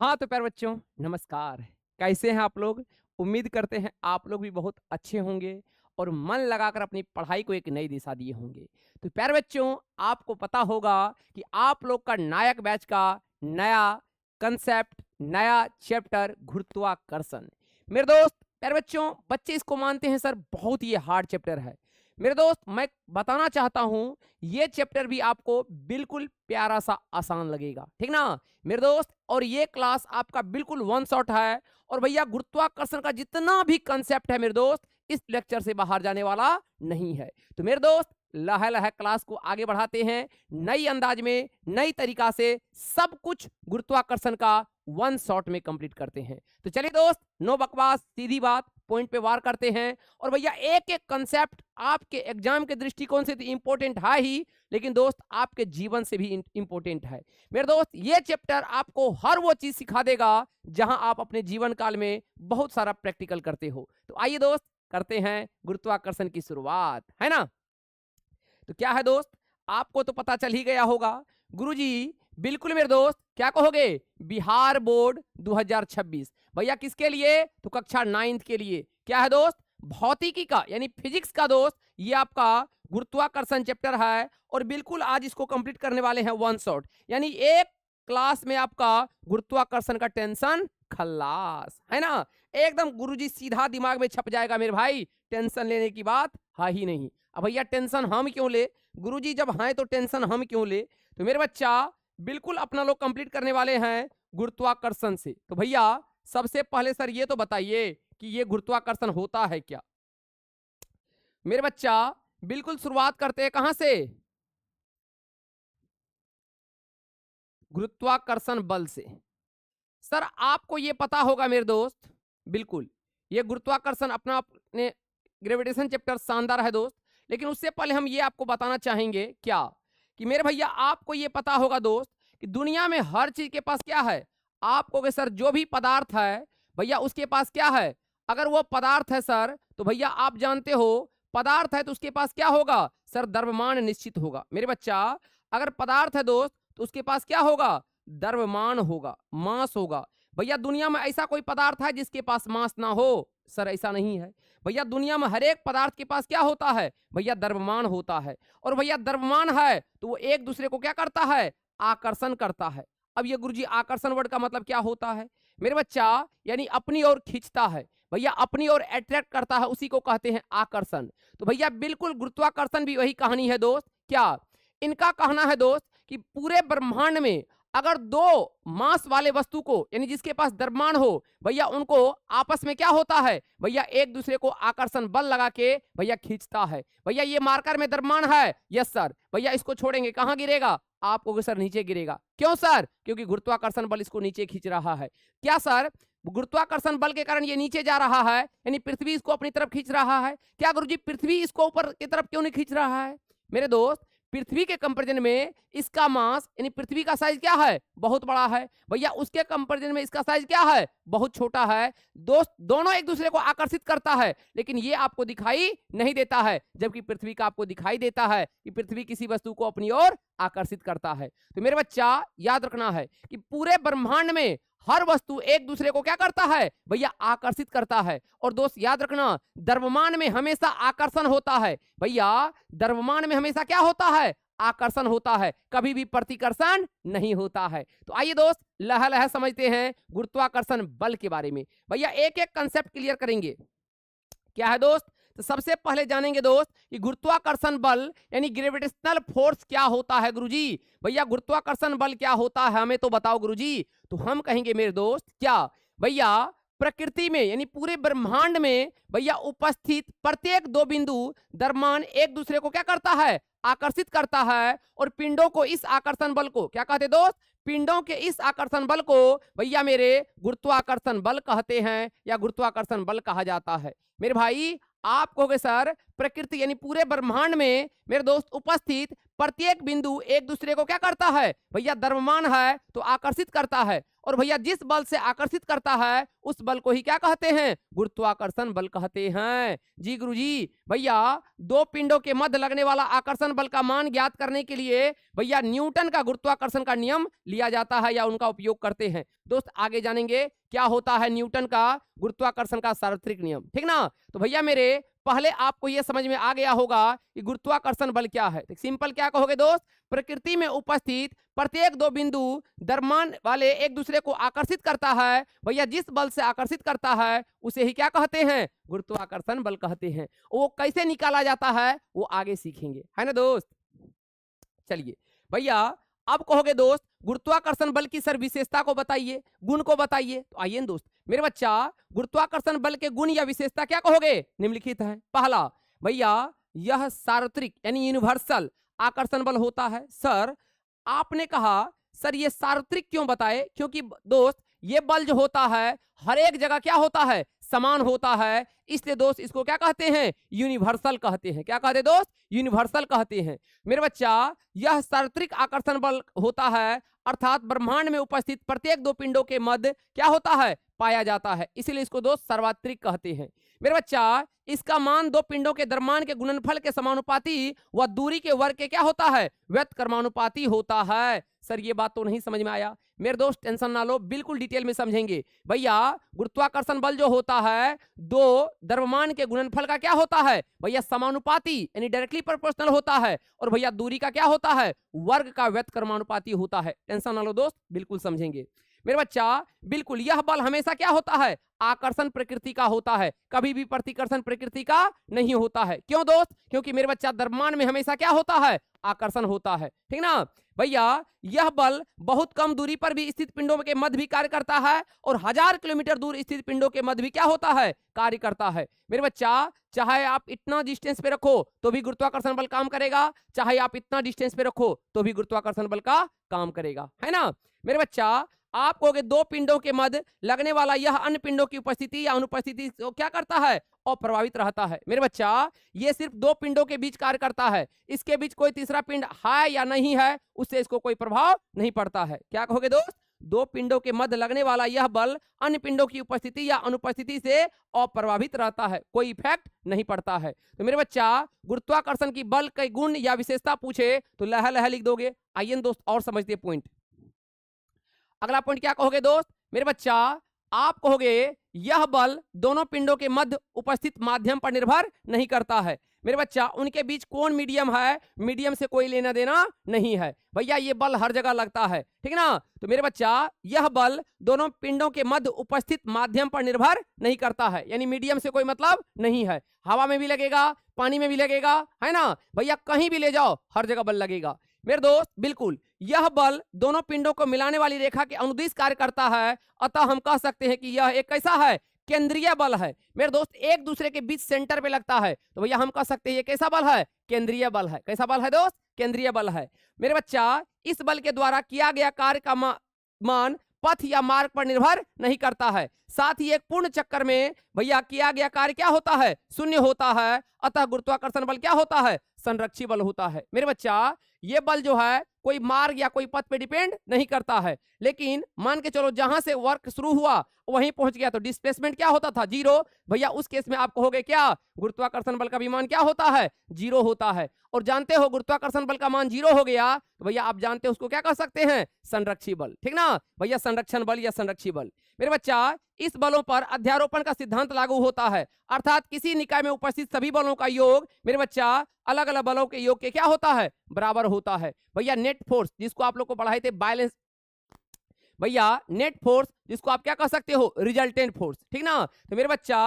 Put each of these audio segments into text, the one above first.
हाँ, तो प्यारे बच्चों, नमस्कार। कैसे हैं आप लोग? उम्मीद करते हैं आप लोग भी बहुत अच्छे होंगे और मन लगाकर अपनी पढ़ाई को एक नई दिशा दिए होंगे। तो प्यारे बच्चों, आपको पता होगा कि आप लोग का नायक बैच का नया कंसेप्ट, नया चैप्टर गुरुत्वाकर्षण। मेरे दोस्त, प्यारे बच्चों, बच्चे इसको मानते हैं सर बहुत ही हार्ड चैप्टर है। मेरे दोस्त, मैं बताना चाहता हूँ, ये चैप्टर भी आपको बिल्कुल प्यारा सा आसान लगेगा, ठीक ना? मेरे दोस्त, और ये क्लास आपका बिल्कुल वन शॉट है। और भैया गुरुत्वाकर्षण का जितना भी कंसेप्ट है मेरे दोस्त, इस लेक्चर से बाहर जाने वाला नहीं है। तो मेरे दोस्त, लहे लहे क्लास को आगे बढ़ाते हैं, नई अंदाज में, नई तरीका से सब कुछ गुरुत्वाकर्षण का वन शॉट में कंप्लीट करते हैं। तो चलिए दोस्त, नो बकवास, सीधी बात, पॉइंट पे वार करते हैं। और भैया एक एक कंसेप्ट आपके एग्जाम के दृष्टिकोण से तो इंपॉर्टेंट है ही, लेकिन दोस्त आपके जीवन से भी इंपॉर्टेंट है। मेरे दोस्त, ये चैप्टर आपको हर वो चीज सिखा देगा जहां आप अपने जीवन काल में बहुत सारा प्रैक्टिकल करते हो। तो आइए दोस्त, करते हैं गुरुत्वाकर्षण की शुरुआत, है ना? तो क्या है दोस्त, आपको तो पता चल ही गया होगा। गुरुजी, बिल्कुल मेरे दोस्त, क्या कहोगे? बिहार बोर्ड 2026। भैया किसके लिए? तो कक्षा 9th के लिए। क्या है दोस्त? भौतिकी का यानी फिजिक्स का दोस्त, ये आपका गुरुत्वाकर्षण चैप्टर है। और बिल्कुल आज इसको कंप्लीट करने वाले हैं वन शॉट, यानी एक क्लास में आपका गुरुत्वाकर्षण का टेंशन खल्लास, है ना? एकदम गुरुजी सीधा दिमाग में छप जाएगा मेरे भाई, टेंशन लेने की बात है ही नहीं। अब भैया टेंशन हम क्यों ले? गुरुजी जब हैं तो टेंशन हम क्यों ले? तो मेरे बच्चा, बिल्कुल अपना लोग कंप्लीट करने वाले हैं गुरुत्वाकर्षण से। तो भैया सबसे पहले सर ये तो बताइए कि ये गुरुत्वाकर्षण होता है क्या? मेरे बच्चा, बिल्कुल शुरुआत करते हैं कहां से? गुरुत्वाकर्षण बल से। सर आपको ये पता होगा मेरे दोस्त, बिल्कुल ये गुरुत्वाकर्षण अपना अपने ग्रेविटेशन चैप्टर शानदार है दोस्त। लेकिन उससे पहले हम ये आपको बताना चाहेंगे क्या, कि मेरे भैया आपको ये पता होगा दोस्त कि दुनिया में हर चीज के पास क्या है? आप कहोगे सर जो भी पदार्थ है भैया उसके पास क्या है? अगर वो पदार्थ है सर, तो भैया आप जानते हो पदार्थ है तो उसके पास क्या होगा? सर द्रव्यमान निश्चित होगा। मेरे बच्चा, अगर पदार्थ है दोस्त तो उसके पास क्या होगा? द्रव्यमान होगा, मास होगा। भैया दुनिया में ऐसा कोई पदार्थ है जिसके पास मास ना हो? सर ऐसा नहीं है। भैया दुनिया में हर एक पदार्थ के पास क्या होता है? भैया द्रव्यमान होता है। और भैया द्रव्यमान है तो वो एक दूसरे को क्या करता है? आकर्षण करता है। अब ये गुरुजी आकर्षण वर्ड का मतलब क्या होता है? मेरे बच्चा, यानी अपनी ओर खींचता है, भैया अपनी ओर अट्रैक्ट करता है, उसी को कहते हैं आकर्षण। तो भैया बिल्कुल गुरुत्वाकर्षण भी वही कहानी है दोस्त। क्या इनका कहना है दोस्त कि पूरे ब्रह्मांड में अगर दो मास वाले वस्तु को, यानी जिसके पास द्रव्यमान हो, भैया उनको आपस में क्या होता है? भैया एक दूसरे को आकर्षण बल लगा के भैया खींचता है। भैया ये मार्कर में द्रव्यमान है, यस सर। भैया इसको छोड़ेंगे कहां गिरेगा? आपको सर नीचे गिरेगा। क्यों सर? क्योंकि गुरुत्वाकर्षण बल इसको नीचे खींच रहा है। क्या सर? गुरुत्वाकर्षण बल के कारण ये नीचे जा रहा है, यानी पृथ्वी इसको अपनी तरफ खींच रहा है। क्या गुरुजी पृथ्वी इसको ऊपर की तरफ क्यों नहीं खींच रहा है? मेरे दोस्त, पृथ्वी के कंपैरिजन में इसका मास, यानी पृथ्वी का साइज क्या है? बहुत बड़ा है। भैया उसके कंपैरिजन में इसका साइज क्या है? बहुत छोटा है। दोस्त दोनों एक दूसरे को आकर्षित करता है, लेकिन ये आपको दिखाई नहीं देता है, जबकि पृथ्वी का आपको दिखाई देता है कि पृथ्वी किसी वस्तु को अपनी ओर आकर्षित करता है। तो मेरे बच्चा याद रखना है कि पूरे ब्रह्मांड में हर वस्तु एक दूसरे को क्या करता है? भैया आकर्षित करता है। और दोस्त याद रखना, द्रव्यमान में हमेशा आकर्षण होता है। भैया द्रव्यमान में हमेशा क्या होता है? आकर्षण होता है, कभी भी प्रतिकर्षण नहीं होता है। तो आइए दोस्त लह लह समझते हैं गुरुत्वाकर्षण बल के बारे में। भैया एक एक कंसेप्ट क्लियर करेंगे। क्या है दोस्त? तो सबसे पहले जानेंगे दोस्त कि गुरुत्वाकर्षण बल यानी ग्रेविटेशनल फोर्स क्या होता है गुरुजी। भैया गुरुत्वाकर्षण बल क्या होता है हमें तो बताओ गुरुजी। तो हम कहेंगे मेरे दोस्त, क्या भैया प्रकृति में यानी पूरे ब्रह्मांड में भैया उपस्थित प्रत्येक दो बिंदु द्रव्यमान एक दूसरे को क्या करता है? आकर्षित करता है। और पिंडों को इस आकर्षण बल को क्या कहते दोस्त? पिंडों के इस आकर्षण बल को भैया मेरे गुरुत्वाकर्षण बल कहते हैं, या गुरुत्वाकर्षण बल कहा जाता है। मेरे भाई आप कहोगे सर प्रकृति यानी पूरे ब्रह्मांड में मेरे दोस्त उपस्थित प्रत्येक बिंदु एक दूसरे को क्या करता है? भैया द्रव्यमान है तो आकर्षित करता है। और भैया जिस बल से आकर्षित करता है उस बल को ही क्या कहते हैं? गुरुत्वाकर्षण बल कहते हैं। जी गुरुजी, भैया दो पिंडों के मध्य लगने वाला आकर्षण बल का मान ज्ञात करने के लिए भैया न्यूटन का गुरुत्वाकर्षण का नियम लिया जाता है या उनका उपयोग करते हैं। दोस्त आगे जानेंगे क्या होता है न्यूटन का गुरुत्वाकर्षण का सार्वत्रिक नियम, ठीक ना। तो भैया मेरे पहले आपको यह समझ में आ गया होगा कि गुरुत्वाकर्षण बल क्या है। सिंपल क्या कहोगे दोस्त? प्रकृति में उपस्थित प्रत्येक दो बिंदु द्रव्यमान वाले एक दूसरे को आकर्षित करता है। भैया जिस बल से आकर्षित करता है उसे ही क्या कहते हैं? गुरुत्वाकर्षण बल कहते हैं। वो कैसे निकाला जाता है वो आगे सीखेंगे, है ना दोस्त। चलिए भैया अब कहोगे दोस्त गुरुत्वाकर्षण बल की सर विशेषता को बताइए, गुण को बताइए। तो आइए दोस्त मेरे बच्चा, गुरुत्वाकर्षण बल के गुण या विशेषता क्या कहोगे? निम्नलिखित है। पहला भैया यह सार्वत्रिक यानी यूनिवर्सल आकर्षण बल होता है। सर आपने कहा सर ये सार्वत्रिक क्यों बताए? क्योंकि दोस्त ये बल जो होता है हर एक जगह क्या होता है? समान होता है। इसलिए दोस्त इसको क्या कहते हैं? यूनिवर्सल कहते हैं। क्या कहते हैं दोस्त? यूनिवर्सल कहते हैं। मेरे बच्चा यह सार्वत्रिक आकर्षण बल होता है अर्थात ब्रह्मांड में उपस्थित प्रत्येक दो पिंडों के मध्य क्या होता है? पाया जाता है। इसीलिए इसको दोस्त सर्वात्रिक कहते हैं। मेरे बच्चा इसका मान दो पिंडों के द्रव्यमान के गुणनफल के समानुपाती व दूरी के वर्ग के क्या होता है? व्युत्क्रमानुपाती होता है। सर ये बात तो नहीं समझ में आया। मेरे दोस्त टेंशन ना लो, बिल्कुल डिटेल में समझेंगे। भैया गुरुत्वाकर्षण बल जो होता है दो द्रव्यमान के गुणनफल का क्या होता है? भैया समानुपाती यानी डायरेक्टली प्रोपोर्शनल होता है। और भैया दूरी का क्या होता है? वर्ग का व्युत्क्रमानुपाती होता है। टेंशन ना लो दोस्त, बिल्कुल समझेंगे। मेरे बच्चा बिल्कुल यह बल हमेशा क्या होता है? आकर्षण प्रकृति का होता है, कभी भी प्रतिकर्षण प्रकृति का नहीं होता है। क्यों दोस्त? क्योंकि मेरे बच्चा द्रव्यमान में हमेशा क्या होता है? आकर्षण होता है, ठीक ना। भैया यह बल बहुत कम दूरी पर भी स्थित पिंडों के मध्य भी कार्य करता है और 1000 किलोमीटर दूर स्थित पिंडों के मध्य भी क्या होता है? कार्य करता है। मेरे बच्चा चाहे आप इतना डिस्टेंस पे रखो तो भी गुरुत्वाकर्षण बल काम करेगा, चाहे आप इतना डिस्टेंस पे रखो तो भी गुरुत्वाकर्षण बल का काम करेगा, है ना। मेरे बच्चा आप कहोगे दो पिंडों के मध्य लगने वाला यह अन्य पिंडों की उपस्थिति या अनुपस्थिति तो क्या करता है? अप्रभावित रहता है। मेरे बच्चा ये सिर्फ दो पिंडों के बीच कार्य करता है, इसके बीच कोई तीसरा पिंड है या नहीं है उससे इसको कोई प्रभाव नहीं पड़ता है। क्या कहोगे दोस्त? दो पिंडों के मध्य लगने वाला यह बल अन्य पिंडों की उपस्थिति या अनुपस्थिति से अप्रभावित रहता है, कोई इफेक्ट नहीं पड़ता है। तो मेरे बच्चा गुरुत्वाकर्षण की बल के गुण या विशेषता पूछे तो लह लह लिख दोगे। आइए दोस्त और समझते पॉइंट। अगला पॉइंट क्या कहोगे दोस्त? मेरे बच्चा आप कहोगे यह बल दोनों पिंडों के मध्य उपस्थित माध्यम पर निर्भर नहीं करता है। मेरे बच्चा उनके बीच कौन मीडियम है? मीडियम से कोई लेना देना नहीं है। भैया ये बल हर जगह लगता है, ठीक ना। तो मेरे बच्चा यह बल दोनों पिंडों के मध्य उपस्थित माध्यम पर निर्भर नहीं करता है, यानी मीडियम से कोई मतलब नहीं है। हवा में भी लगेगा, पानी में भी लगेगा, है ना। भैया कहीं भी ले जाओ हर जगह बल लगेगा। मेरे दोस्त बिल्कुल यह बल दोनों पिंडों को मिलाने वाली रेखा के अनुदिश कार्य करता है। अतः हम कह सकते हैं कि यह एक कैसा है? केंद्रीय बल है। मेरे दोस्त एक दूसरे के बीच सेंटर पे लगता है तो भैया हम कह सकते हैं ये कैसा बल है? केंद्रीय बल है। कैसा बल है दोस्त? केंद्रीय बल है। मेरे बच्चा इस बल के द्वारा किया गया कार्य का मान पथ या मार्ग पर निर्भर नहीं करता है। साथ ही एक पूर्ण चक्कर में भैया किया गया कार्य क्या होता है? शून्य होता है। अतः गुरुत्वाकर्षण बल क्या होता है? संरक्षी बल होता है। मेरे बच्चा ये बल जो है कोई मार्ग या कोई पथ पे डिपेंड नहीं करता है, लेकिन मान के चलो जहां से वर्क शुरू हुआ वहीं पहुंच गया तो डिस्प्लेसमेंट क्या होता था? जीरो। भैया उस केस में आप कहोगे क्या? गुरुत्वाकर्षण बल का भी मान क्या होता है? जीरो होता है। और जानते हो गुरुत्वाकर्षण बल का मान जीरो हो गया तो भैया आप जानते हो उसको क्या कह सकते हैं? संरक्षी बल, ठीक ना भैया। संरक्षण बल या संरक्षी बल। मेरे बच्चा इस बलों पर अध्यारोपण का सिद्धांत लागू होता है, अर्थात किसी निकाय में उपस्थित सभी बलों का योग मेरे बच्चा अलग अलग बलों के योग के क्या होता है? बराबर होता है। भैया नेट फोर्स जिसको आप लोग को पढ़ाए थे बैलेंस, भैया नेट फोर्स जिसको आप क्या कह सकते हो? रिजल्टेंट फोर्स, ठीक ना। तो मेरे बच्चा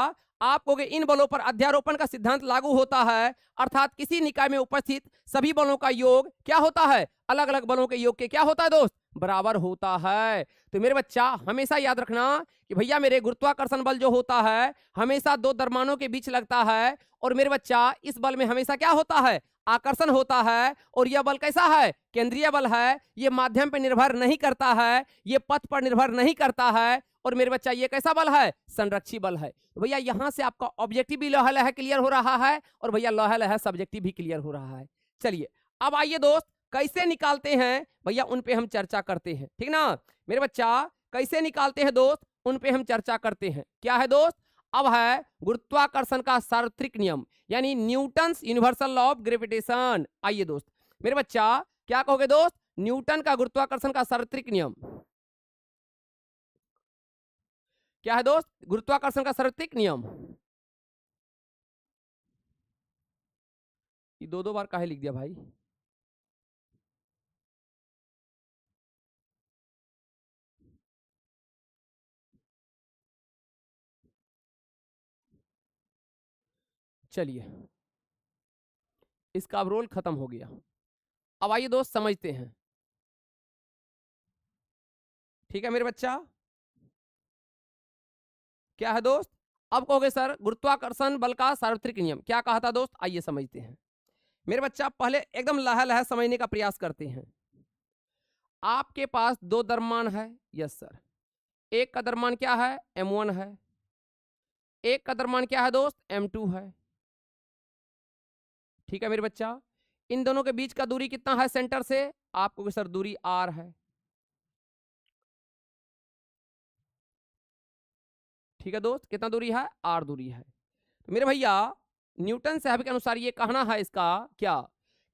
आप कहोगे इन बलों पर अध्यारोपण का सिद्धांत लागू होता है, अर्थात किसी निकाय में उपस्थित सभी बलों का योग क्या होता है? अलग अलग बलों के योग के क्या होता है दोस्त? बराबर होता है। तो मेरे बच्चा हमेशा याद रखना कि भैया मेरे गुरुत्वाकर्षण बल जो होता है हमेशा दो द्रव्यमानों के बीच लगता है। और मेरे बच्चा इस बल में हमेशा क्या होता है? आकर्षण होता है। और यह बल कैसा है? केंद्रीय बल है। ये माध्यम पर निर्भर नहीं करता है, ये पथ पर निर्भर नहीं करता है। और मेरे बच्चा ये कैसा बल है? संरक्षी बल है। तो भैया यहां से आपका ऑब्जेक्टिव भी लह लह क्लियर हो रहा है और भैया लह लह सब्जेक्टिव भी क्लियर हो रहा है। चलिए अब आइए दोस्त कैसे निकालते हैं भैया उन पे हम चर्चा करते हैं, ठीक ना। मेरे बच्चा कैसे निकालते हैं दोस्त, उन पे हम चर्चा करते हैं। क्या है दोस्त, अब है गुरुत्वाकर्षण का सार्वत्रिक नियम, यानी Newton's universal law of gravitation. आइए दोस्त मेरे बच्चा क्या कहोगे दोस्त, न्यूटन का गुरुत्वाकर्षण का सार्वत्रिक नियम क्या है दोस्त, गुरुत्वाकर्षण का सार्वत्रिक नियम। ये दो दो बार काहे लिख दिया भाई, चलिए इसका अब रोल खत्म हो गया। अब आइए दोस्त समझते हैं, ठीक है मेरे बच्चा। क्या है दोस्त, अब कहोगे सर गुरुत्वाकर्षण बल का सार्वत्रिक नियम क्या कहा था दोस्त, आइए समझते हैं मेरे बच्चा। पहले एकदम लह लह समझने का प्रयास करते हैं। आपके पास दो द्रव्यमान है, यस सर। एक का द्रव्यमान क्या है, m1 है। एक का द्रव्यमान क्या है दोस्त, m2 है। ठीक है मेरे बच्चा, इन दोनों के बीच का दूरी कितना है सेंटर से, आपको सर दूरी r है। ठीक है दोस्त, कितना दूरी है, r दूरी है। तो मेरे भैया न्यूटन साहब के अनुसार ये कहना है इसका क्या,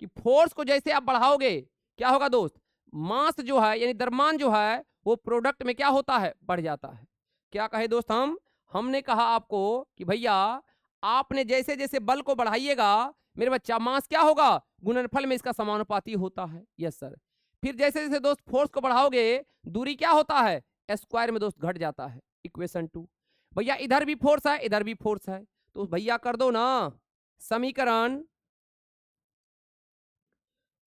कि फोर्स को जैसे आप बढ़ाओगे क्या होगा दोस्त, मास जो है यानी द्रव्यमान जो है वो प्रोडक्ट में क्या होता है, बढ़ जाता है। क्या कहे दोस्त, हमने कहा आपको कि भैया आपने जैसे जैसे बल को बढ़ाइएगा मेरे बच्चा मास क्या होगा, गुणनफल में इसका समानुपाती होता है। Yes sir. फिर जैसे जैसे दोस्त फोर्स को बढ़ाओगे दूरी क्या होता है, स्क्वायर में दोस्त घट जाता है। इक्वेशन 2 भैया इधर भी फोर्स है इधर भी फोर्स है, तो भैया कर दो ना समीकरण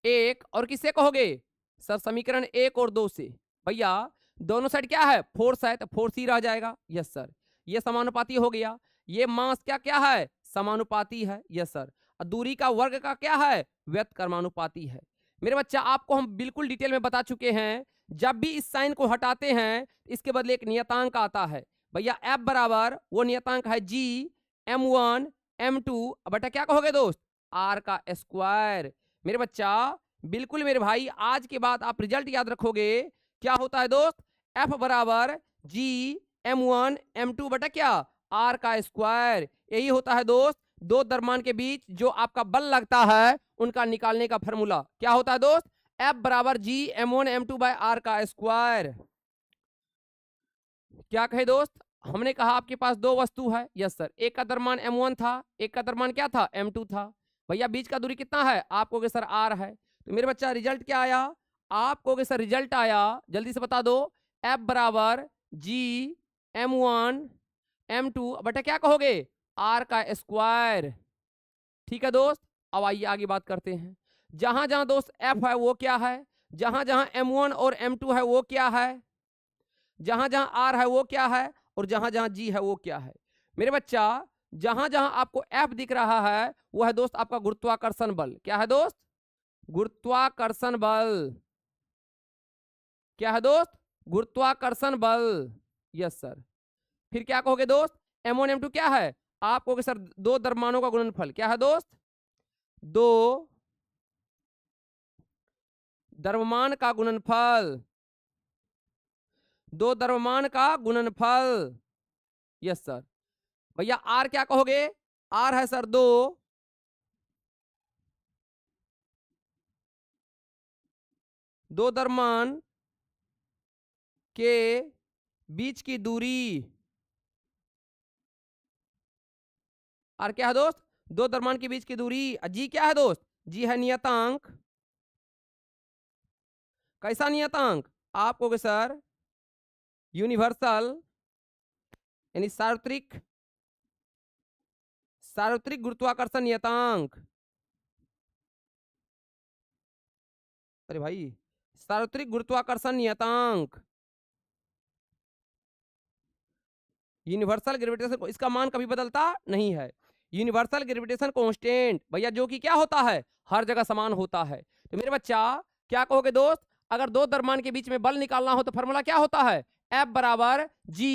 1 और किससे कहोगे सर, समीकरण 1 और 2 से। भैया दोनों साइड क्या है, फोर्स है तो फोर्स ही रह जाएगा। यस सर, ये समानुपाती हो गया। ये मास क्या क्या है, समानुपाती है। Yes sir. और दूरी का वर्ग का क्या है, व्युत्क्रमानुपाती है। मेरे बच्चा आपको हम बिल्कुल डिटेल में बता चुके हैं, जब भी इस साइन को हटाते हैं इसके बदले एक नियतांक आता है। भैया F बराबर वो नियतांक है G m1 m2 बटा क्या कहोगे दोस्त, R का स्क्वायर। मेरे बच्चा बिल्कुल मेरे भाई आज के बाद आप रिजल्ट याद रखोगे, क्या होता है दोस्त, F बराबर G m1 m2 बटा क्या, R का स्क्वायर। यही होता है दोस्त दो द्रव्यमान के बीच जो आपका बल लगता है उनका निकालने का फॉर्मूला। क्या होता है दोस्त, F बराबर G m1 m2 by R का स्क्वायर। क्या कहे दोस्त, हमने कहा आपके पास दो वस्तु है। यस सर, एक का द्रव्यमान m1 था, एक का द्रव्यमान क्या था, m2 था। भैया बीच का दूरी कितना है, आप कहोगे सर r है। तो मेरे बच्चा रिजल्ट क्या आया, आप कहोगे सर रिजल्ट आया, जल्दी से बता दो, F बराबर G m1 m2 बटा क्या कहोगे, r का स्क्वायर। ठीक है दोस्त, अब आइए आगे बात करते हैं। जहां जहां दोस्त F है वो क्या है, जहां जहां m1 और m2 है वो क्या है, जहां जहां R है वो क्या है, और जहां जहां G है वो क्या है। मेरे बच्चा जहां जहां आपको F दिख रहा है वो है दोस्त आपका गुरुत्वाकर्षण बल। क्या है दोस्त, गुरुत्वाकर्षण बल। क्या है दोस्त, गुरुत्वाकर्षण बल। Yes sir. फिर क्या कहोगे दोस्त, m1 m2 क्या है, आप कहोगे सर दो द्रव्यमानों का गुणनफल। क्या है दोस्त, दो द्रव्यमान का गुणनफल, दो द्रव्यमान का गुणनफल। Yes sir. भैया आर क्या कहोगे, आर है सर दो द्रव्यमान के बीच की दूरी। आर क्या है दोस्त, दो द्रव्यमान के बीच की दूरी। जी क्या है दोस्त, जी है नियतांक। कैसा नियतांक, आप कहोगे सर यूनिवर्सल यानी सार्वत्रिक, सार्वत्रिक गुरुत्वाकर्षण नियतांक। अरे भाई सार्वत्रिक गुरुत्वाकर्षण नियतांक, यूनिवर्सल ग्रेविटेशन, इसका मान कभी बदलता नहीं है। यूनिवर्सल ग्रेविटेशन कांस्टेंट भैया जो कि क्या होता है, हर जगह समान होता है। तो मेरे बच्चा क्या कहोगे दोस्त, अगर दो द्रव्यमान के बीच में बल निकालना हो तो फॉर्मूला क्या होता है, F बराबर G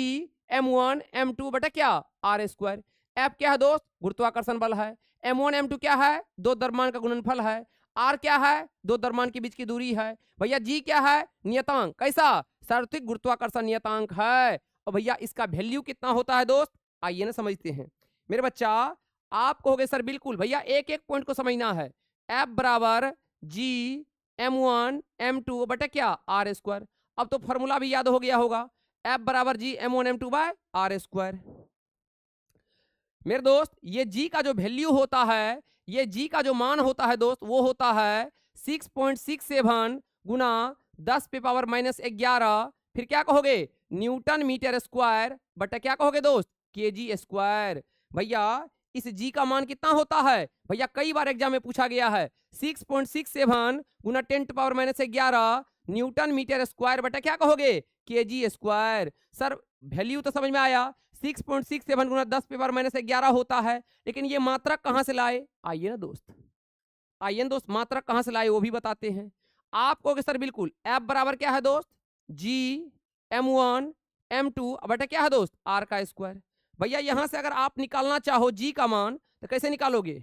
m1 m2 बटा क्या, R स्क्वायर। F क्या है दोस्त, गुरुत्वाकर्षण बल है। m1 m2 क्या है, दो द्रव्यमान का गुणनफल है। R क्या है, दो द्रव्यमान के बीच की दूरी है। भैया G क्या है, नियतांक। कैसा, सार्वत्रिक गुरुत्वाकर्षण नियतांक है। और भैया इसका वैल्यू कितना होता है दोस्त, आइए ना समझते हैं मेरे बच्चा। आप कहोगे सर बिल्कुल भैया एक एक पॉइंट को समझना है। F बराबर जी m1 m2 बटा क्या आर स्क्वायर। अब तो फॉर्मूला भी याद हो गया होगा, F बराबर जी m1 m2 by R square. मेरे दोस्त ये जी का जो वैल्यू होता है, ये जी का जो मान होता है दोस्त, वो होता है 6.67 गुना 10 पे पावर -11, फिर क्या कहोगे न्यूटन मीटर स्क्वायर बटा क्या कहोगे दोस्त केजी स्क्वायर। भैया इस जी का मान कितना होता है, भैया कई बार एग्जाम में पूछा गया है 6.67 गुना 10 to power -11 newton metre square बटा क्या कहोगे केजी स्क्वायर। सर वैल्यू तो समझ में आया, 6.67 गुना 10 पे पावर -11 होता है, लेकिन ये मात्रक कहां से लाए, आइए ना दोस्त, आइए ना दोस्त मात्रक कहां से लाए वो भी बताते हैं आपको। सर बिल्कुल F बराबर क्या है दोस्त जी m1 m2 बटा क्या है दोस्त आर का स्क्वायर। भैया यहां से अगर आप निकालना चाहो जी का मान तो कैसे निकालोगे,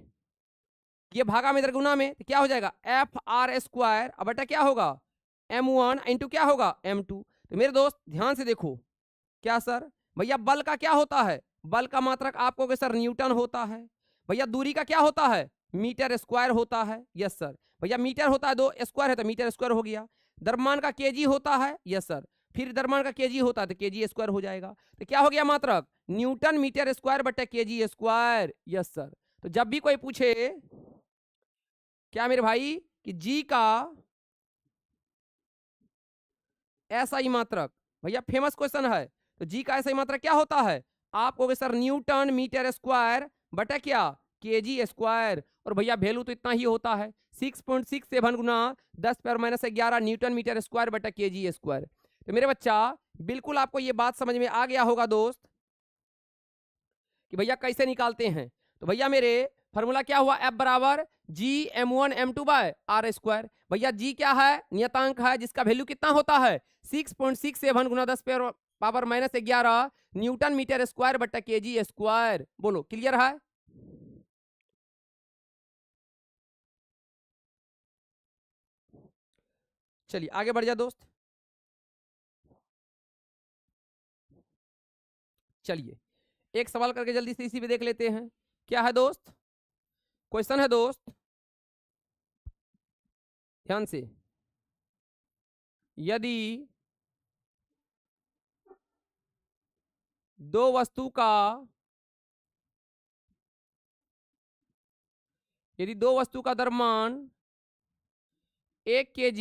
ये भागा में इधर गुना में तो क्या हो जाएगा एफ आर स्क्वायर बटा क्या होगा m1 इंटू क्या होगा m2। तो मेरे दोस्त ध्यान से देखो, क्या सर भैया बल का क्या होता है, बल का मात्रक आपको सर न्यूटन होता है। भैया दूरी का क्या होता है मीटर स्क्वायर होता है, यस सर। भैया मीटर होता है, 2 स्क्वायर है तो मीटर स्क्वायर हो गया। द्रव्यमान का केजी होता है, यस सर, फिर द्रव्यमान का केजी होता है तो केजी स्क्वायर हो जाएगा। तो क्या हो गया मात्रक न्यूटन मीटर स्क्वायर बटे केजी स्क्वायर, यस सर। तो जब भी कोई पूछे क्या मेरे भाई कि जी का ऐसा ही मात्रक, भैया फेमस क्वेश्चन है, तो जी का ऐसा ही मात्रक क्या होता है, आप कहोगे सर न्यूटन मीटर स्क्वायर बटा क्या केजी स्क्वायर। और भैया वैल्यू तो इतना ही होता है 6.67 गुना 10 पावर -11 न्यूटन मीटर स्क्वायर बटा केजी स्क्वायर। तो मेरे बच्चा बिल्कुल आपको ये बात समझ में आ गया होगा दोस्त कि भैया कैसे निकालते हैं। तो भैया मेरे फॉर्मूला क्या हुआ F बराबर जी m1 m2 by R square. भैया जी क्या है नियतांक है जिसका वैल्यू कितना होता है 6.67 गुना 10 पावर -11 न्यूटन मीटर स्क्वायर बटा केजी स्क्वायर। बोलो क्लियर है। चलिए आगे बढ़ जा दोस्त। चलिए एक सवाल करके जल्दी से इसी पे देख लेते हैं। क्या है दोस्त, क्वेश्चन है दोस्त ध्यान से, यदि दो वस्तु का द्रव्यमान 1 kg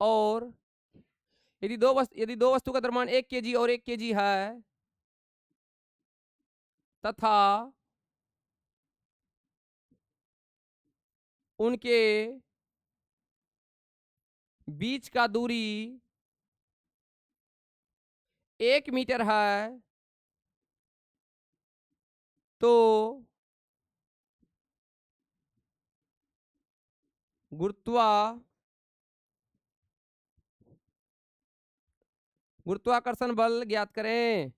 और यदि दो वस्तु का द्रव्यमान 1 kg और 1 kg है तथा उनके बीच का दूरी 1 मीटर है, तो गुरुत्वाकर्षण बल ज्ञात करें।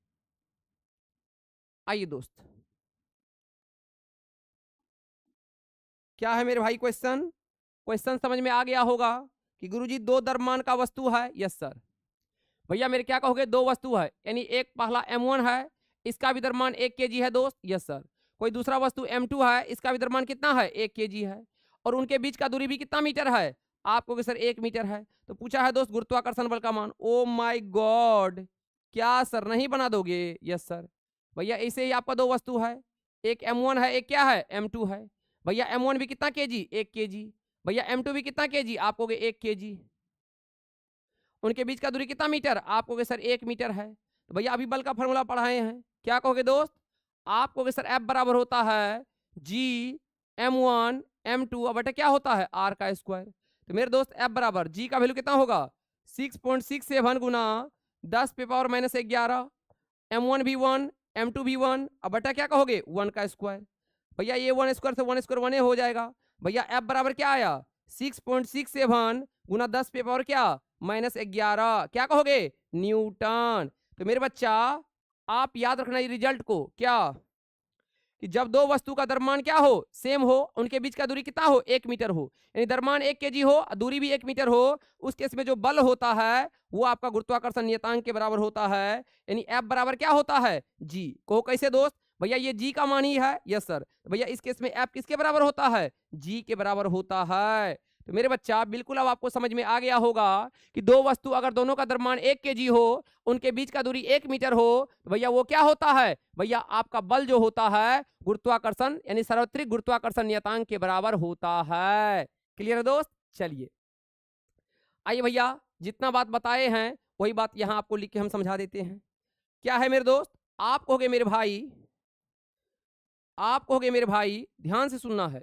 आइए दोस्त क्या है मेरे भाई क्वेश्चन, क्वेश्चन समझ में आ गया होगा कि गुरुजी दो द्रव्यमान का वस्तु है, यस सर। भैया मेरे क्या कहोगे दो वस्तु है, यानी एक पहला m1 है, इसका भी द्रव्यमान 1 kg है दोस्त, यस सर। कोई दूसरा वस्तु m2 है, इसका भी द्रव्यमान कितना है 1 kg है, और उनके बीच का दूरी भी कितना मीटर है, आप कहोगे सर 1 मीटर है। तो पूछा है दोस्त गुरुत्वाकर्षण बल का मान। ओ माय गॉड, क्या सर नहीं बना दोगे, यस सर। भैया ऐसे ही आपका दो वस्तु है, एक m1 है, एक क्या है m2 है। भैया m1 भी कितना kg 1 kg, भैया m2 भी कितना kg, आप कहोगे 1 kg। उनके बीच का दूरी कितना मीटर, आप कहोगे सर 1 मीटर है। तो भैया अभी बल का फॉर्मूला पढ़ाए हैं, क्या कहोगे दोस्त, आप कहोगे सर F बराबर होता है जी m1 m2 बटे क्या होता है आर का स्क्वायर। तो मेरे दोस्त F बराबर जी का वैल्यू कितना होगा 6.67 गुना 10 पे पावर -11 m1 भी 1 m2 भी 1 अब बटा क्या कहोगे 1 का स्क्वायर। भैया ये 1 स्क्वायर से 1 स्क्वायर 1 हो जाएगा। भैया F बराबर क्या आया 6.67 गुना 10 पे पावर क्या -11 क्या कहोगे न्यूटन। तो मेरे बच्चा आप याद रखना ये रिजल्ट को क्या कि जब दो वस्तु का द्रव्यमान क्या हो, सेम हो, उनके बीच का दूरी कितना हो, 1 मीटर हो, यानी द्रव्यमान 1 केजी हो, दूरी भी 1 मीटर हो, उस केस में जो बल होता है वो आपका गुरुत्वाकर्षण नियतांक के बराबर होता है, यानी F बराबर क्या होता है, G। कहो कैसे दोस्त, भैया ये G का मान ही है, यस सर। भैया इस केस में F किसके बराबर होता है, G के बराबर होता है। तो मेरे बच्चा बिल्कुल अब आपको समझ में आ गया होगा कि दो वस्तु अगर दोनों का द्रव्यमान 1 केजी हो, उनके बीच का दूरी 1 मीटर हो, तो भैया वो क्या होता है, भैया आपका बल जो होता है गुरुत्वाकर्षण यानी सार्वत्रिक गुरुत्वाकर्षण नियतांक के बराबर होता है। क्लियर है दोस्त। चलिए आइए भैया, जितना बात बताए हैं वही बात यहां आपको लिख के हम समझा देते हैं। क्या है मेरे दोस्त, आप कहोगे मेरे भाई, आप कहोगे मेरे भाई, ध्यान से सुनना है।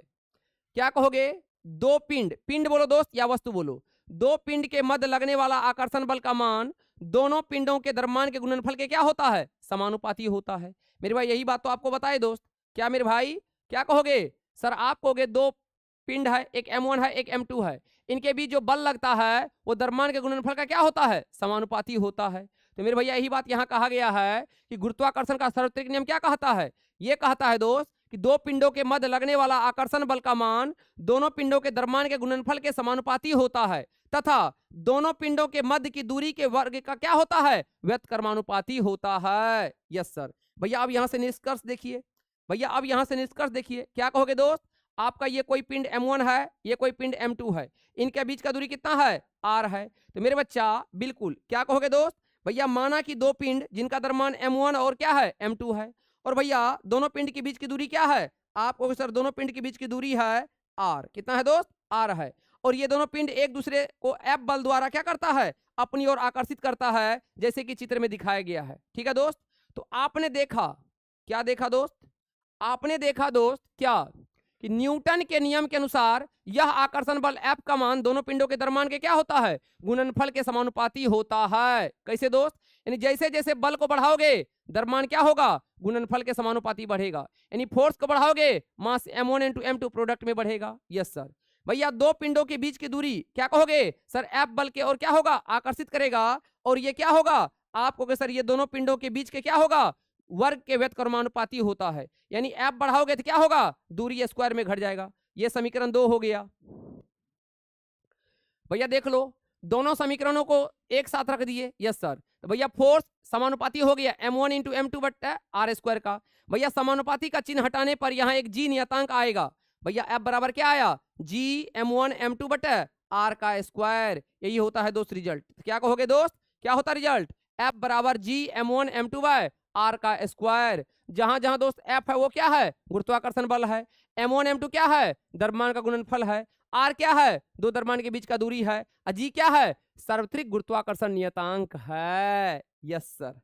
क्या कहोगे, दो पिंड, पिंड बोलो दोस्त या वस्तु बोलो, दो पिंड के मध्य लगने वाला आकर्षण बल का मान दोनों पिंडों के द्रव्यमान के गुणनफल के क्या होता है, समानुपाती होता है। मेरे भाई यही बात तो आपको बताए दोस्त। क्या मेरे भाई, क्या कहोगे, सर आप कहोगे दो पिंड है, एक M1 है, एक M2 है, इनके बीच जो बल लगता है वो द्रव्यमान के गुणनफल का क्या होता है, समानुपाती होता है। तो मेरे भैया यही बात यहाँ कहा गया है कि गुरुत्वाकर्षण का सार्वत्रिक नियम क्या कहता है, ये कहता है दोस्त कि दो पिंडों के मध्य लगने वाला आकर्षण बल का मान दोनों पिंडों के द्रव्यमान के गुणनफल के समानुपाती होता है, तथा दोनों पिंडों के मध्य की दूरी के वर्ग का क्या होता है, व्युत्क्रमानुपाती होता है। Yes sir. भैया अब यहां से निष्कर्ष देखिए, भैया अब यहां से निष्कर्ष देखिए, क्या कहोगे दोस्त, आपका ये कोई पिंड M1 है, ये कोई पिंड M2 है, इनके बीच का दूरी कितना है, R है। तो मेरे बच्चा बिल्कुल क्या कहोगे दोस्त, भैया माना कि दो पिंड जिनका द्रव्यमान M1 और क्या है, M2 है, और भैया दोनों पिंड के बीच की दूरी क्या है, आपको सर दोनों पिंड के बीच की दूरी है R, कितना है दोस्त, R है, और ये दोनों पिंड एक दूसरे को F बल द्वारा क्या करता है, अपनी ओर आकर्षित करता है, जैसे कि चित्र में दिखाया गया है। ठीक है दोस्त। तो आपने देखा, क्या देखा दोस्त, आपने देखा दोस्त क्या, कि न्यूटन के नियम के अनुसार यह आकर्षण बल F का मान दोनों पिंडों के द्रव्यमान के क्या होता है, गुणनफल के समानुपाती होता है। कैसे दोस्त, यानी जैसे जैसे बल को बढ़ाओगे द्रव्यमान क्या होगा, गुणनफल के समानुपाती बढ़ेगा, यानी फोर्स को बढ़ाओगे मास M1 इंटू M2 प्रोडक्ट में बढ़ेगा। Yes sir. भैया दो पिंडों के बीच की दूरी क्या कहोगे, सर F बल के और क्या होगा, आकर्षित करेगा, और ये क्या होगा, आप कहोगे सर ये दोनों पिंडों के बीच के क्या होगा, वर्ग के व्युत्क्रमानुपाती होता है, यानी F बढ़ाओगे तो क्या होगा, दूरी स्क्वायर में घट जाएगा। ये समीकरण 2 हो गया। भैया देख लो, दोनों समीकरणों को एक साथ रख दिए। Yes sir. तो भैया फोर्स समानुपाती हो गया M1 इंटू M2 बट्टा R स्क्वायर का। भैया समानुपाती का चिन्ह हटाने पर यहाँ एक G नियतांक आएगा। भैया F बराबर क्या आया, G M1 M2 बट्टा R का स्क्वायर। यही होता है दोस्त रिजल्ट। तो क्या कहोगे दोस्त, क्या होता रिजल्ट, F बराबर G M1 M2 by R का स्क्वायर। जहां जहां दोस्त F है वो क्या है, गुरुत्वाकर्षण बल है, M1 M2 क्या है, द्रव्यमान का गुणनफल है, R क्या है, दो द्रव्यमान के बीच का दूरी है, G क्या है, सार्वत्रिक गुरुत्वाकर्षण नियतांक है। Yes sir.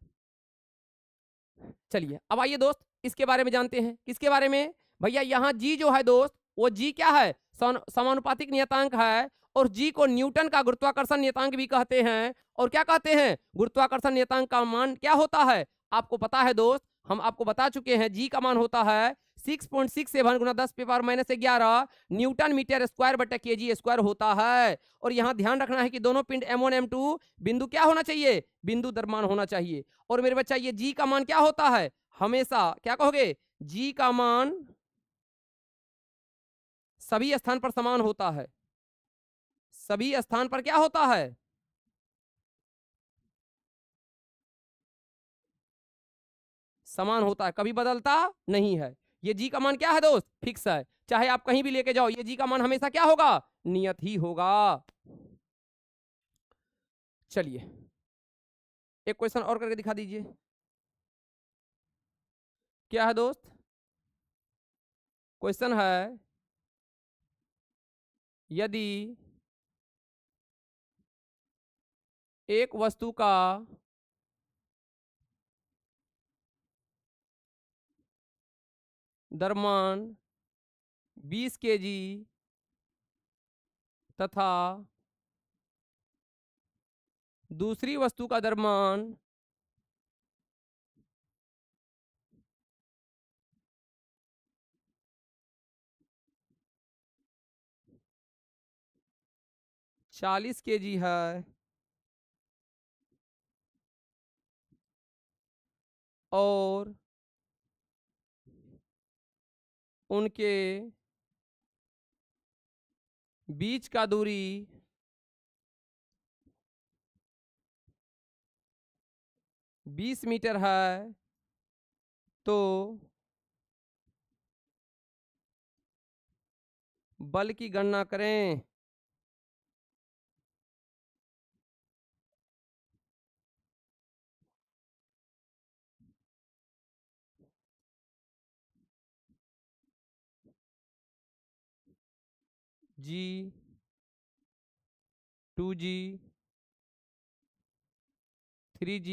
चलिए अब आइए दोस्त इसके बारे में जानते हैं। किसके बारे में, भैया यहाँ G जो है दोस्त, वो G क्या है, समानुपातिक नियतांक है, और G को न्यूटन का गुरुत्वाकर्षण नियतांक भी कहते हैं। और क्या कहते हैं, गुरुत्वाकर्षण नियतांक का मान क्या होता है, आपको पता है दोस्त, हम आपको बता चुके हैं, G का मान होता है 6.67 गुना 10⁻⁻11 न्यूटन मीटर स्क्वायर बटा केजी स्क्वायर होता है। और यहाँ ध्यान रखना है कि दोनों पिंड M1 M2 बिंदु क्या होना चाहिए, बिंदु द्रव्यमान होना चाहिए। और मेरे बच्चा ये G का मान क्या होता है, हमेशा क्या कहोगे, G का मान सभी स्थान पर समान होता है, सभी स्थान पर क्या होता है, समान होता है, कभी बदलता नहीं है। ये G का मान क्या है दोस्त, फिक्स है, चाहे आप कहीं भी लेके जाओ, ये G का मान हमेशा क्या होगा, नियत ही होगा। चलिए एक क्वेश्चन और करके दिखा दीजिए। क्या है दोस्त, क्वेश्चन है, यदि एक वस्तु का द्रव्यमान 20 केजी तथा दूसरी वस्तु का द्रव्यमान 40 केजी है, और उनके बीच का दूरी 20 मीटर है तो बल की गणना करें। जी 2G 3G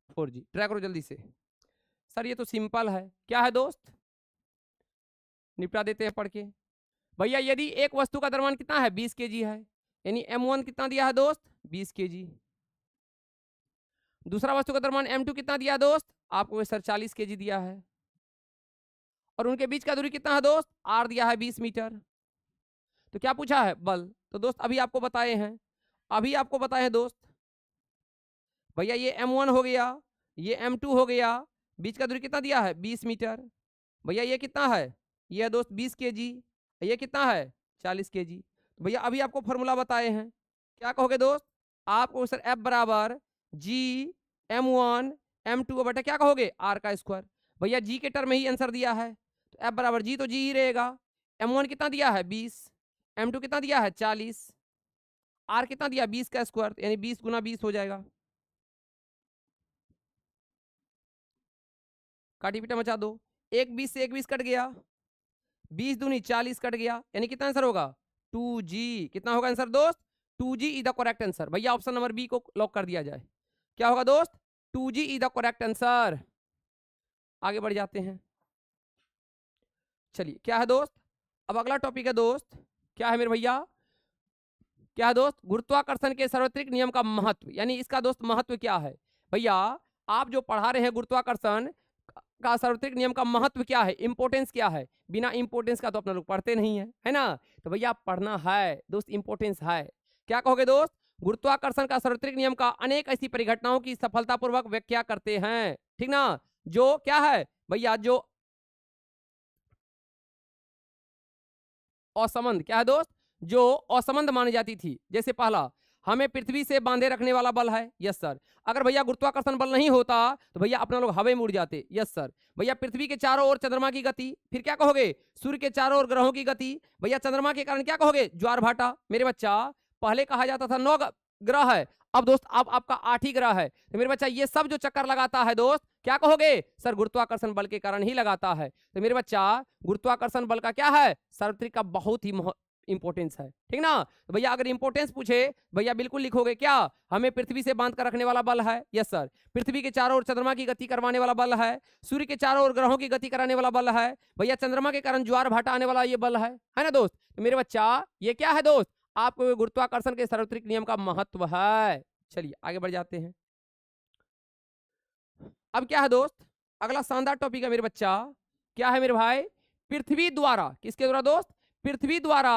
4G। ट्राई करो जल्दी से। सर ये तो सिंपल है, क्या है दोस्त, निपटा देते हैं पढ़ के। भैया यदि एक वस्तु का द्रव्यमान कितना है 20 kg है, यानी m1 कितना दिया है दोस्त 20 kg। दूसरा वस्तु का द्रव्यमान m2 कितना दिया है दोस्त, आपको सर 40 kg दिया है। और उनके बीच का दूरी कितना है दोस्त, r दिया है 20 मीटर। तो क्या पूछा है, बल। तो दोस्त अभी आपको बताए हैं दोस्त। भैया ये m1 हो गया, ये m2 हो गया, बीच का दूरी कितना दिया है 20 मीटर। भैया ये कितना है, ये है दोस्त 20 kg, ये कितना है 40 kg। तो भैया अभी आपको फॉर्मूला बताए हैं, क्या कहोगे दोस्त, आपको सर F बराबर G m1 m2 बटा क्या कहोगे r का स्क्वायर। भैया G के टर्म में ही आंसर दिया है, तो F बराबर G तो G ही रहेगा। m1 कितना दिया है 20, m2 कितना दिया है 40, r कितना दिया 20 का स्क्वायर, यानी 20 गुना 20 हो जाएगा। काटी पीटा मचा दो, एक 20 से एक 20 कट गया, 20 दूनी 40 कट गया, यानी कितना आंसर होगा 2G। कितना होगा आंसर दोस्त, 2G is the correct answer. भैया ऑप्शन नंबर बी को लॉक कर दिया जाए, क्या होगा दोस्त 2G is the correct answer. आगे बढ़ जाते हैं, चलिए क्या है दोस्त, अब अगला टॉपिक है दोस्त, क्या है मेरे भैया, क्या है दोस्त, गुरुत्वाकर्षण के सार्वत्रिक नियम का महत्व, यानी इसका दोस्त महत्व क्या है। भैया आप जो पढ़ा रहे हैं गुरुत्वाकर्षण का सार्वत्रिक नियम का महत्व क्या है, इंपोर्टेंस क्या है, बिना इंपोर्टेंस का तो अपना लोग पढ़ते नहीं है ना। तो भैया पढ़ना है दोस्त, इंपोर्टेंस है। क्या कहोगे दोस्त, गुरुत्वाकर्षण का सार्वत्रिक नियम का अनेक ऐसी परिघटनाओं की सफलतापूर्वक व्याख्या करते हैं, ठीक ना। जो क्या है भैया, जो असंबंध, क्या है दोस्त, जो असंबंध मानी जाती थी। जैसे पहला, हमें पृथ्वी से बांधे रखने वाला बल है, यस सर। अगर भैया गुरुत्वाकर्षण बल नहीं होता तो भैया अपना लोग हवा में उड़ जाते, यस सर। भैया पृथ्वी के चारों ओर चंद्रमा की गति, फिर क्या कहोगे सूर्य के चारों ओर ग्रहों की गति। भैया चंद्रमा के कारण क्या कहोगे ज्वार भाटा। मेरे बच्चा पहले कहा जाता था 9 ग्रह है, अब दोस्त अब आपका 8 ही ग्रह है। तो मेरे बच्चा ये सब जो चक्कर लगाता है दोस्त, क्या कहोगे सर गुरुत्वाकर्षण बल के कारण ही लगाता है। तो मेरे बच्चा गुरुत्वाकर्षण बल का क्या है, सार्वत्रिक का बहुत ही इंपोर्टेंस है, ठीक ना। तो भैया अगर इंपोर्टेंस पूछे भैया बिल्कुल लिखोगे, क्या हमें पृथ्वी से बांध कर रखने वाला बल है, यस सर। पृथ्वी के चारों ओर चंद्रमा की गति करवाने वाला बल है, सूर्य के चारों ओर ग्रहों की गति कराने वाला बल है, भैया चंद्रमा के कारण ज्वार भाटा आने वाला ये बल है ना दोस्त। तो मेरे बच्चा ये क्या है दोस्त, आपको गुरुत्वाकर्षण के सार्वत्रिक नियम का महत्व है। चलिए आगे बढ़ जाते हैं। अब क्या है दोस्त, अगला शानदार टॉपिक है मेरे बच्चा, क्या है मेरे भाई, पृथ्वी द्वारा, किसके द्वारा दोस्त, पृथ्वी द्वारा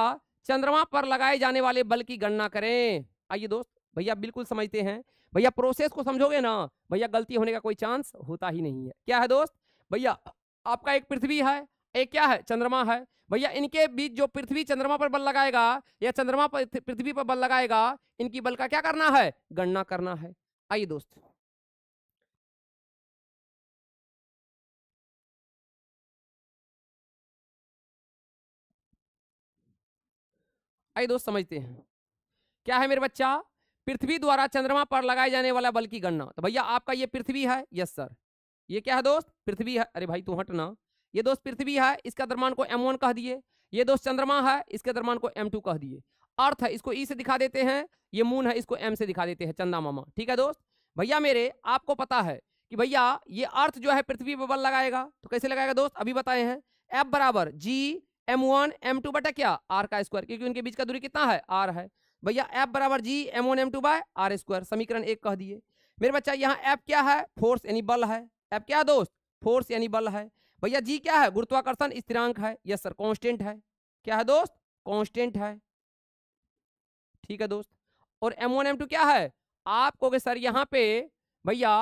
चंद्रमा पर लगाए जाने वाले बल की गणना करें। आइए दोस्त भैया बिल्कुल समझते हैं, भैया प्रोसेस को समझोगे ना भैया गलती होने का कोई चांस होता ही नहीं है। क्या है दोस्त, भैया आपका एक पृथ्वी है, एक क्या है चंद्रमा है। भैया इनके बीच जो पृथ्वी चंद्रमा पर बल लगाएगा या चंद्रमा पर पृथ्वी पर बल लगाएगा, इनकी बल का क्या करना है, गणना करना है। आइए दोस्त, आइए दोस्त समझते हैं। क्या है मेरे बच्चा, पृथ्वी द्वारा चंद्रमा पर लगाए जाने वाला बल की गणना। तो भैया आपका ये पृथ्वी है, यस सर। ये क्या है दोस्त, पृथ्वी है, अरे भाई तू हटना। ये दोस्त पृथ्वी है, इसका द्रव्यमान को m1 कह दिए। ये दोस्त चंद्रमा है, इसके द्रव्यमान को m2 कह दिए। अर्थ है, इसको ई से दिखा देते हैं। ये मून है, इसको m से दिखा देते हैं, चंदा मामा, ठीक है दोस्त। भैया मेरे आपको पता है कि भैया ये अर्थ जो है पृथ्वी पर बल लगाएगा, तो कैसे लगाएगा दोस्त, अभी बताए हैं। F बराबर G m1 m2 बटा क्या r का स्क्वायर, क्योंकि उनके बीच का दूरी कितना है r है। भैया F बराबर G m1 m2 by r square, समीकरण 1 कह दिए। मेरे बच्चा यहाँ F क्या है, फोर्स यानी बल है। F क्या है दोस्त, फोर्स यानी बल है। भैया जी क्या है, गुरुत्वाकर्षण स्थिरांक है, यस सर कांस्टेंट है। क्या है दोस्त, कांस्टेंट है, ठीक है दोस्त। और m1 m2 क्या है, आप कहोगे सर यहाँ पे भैया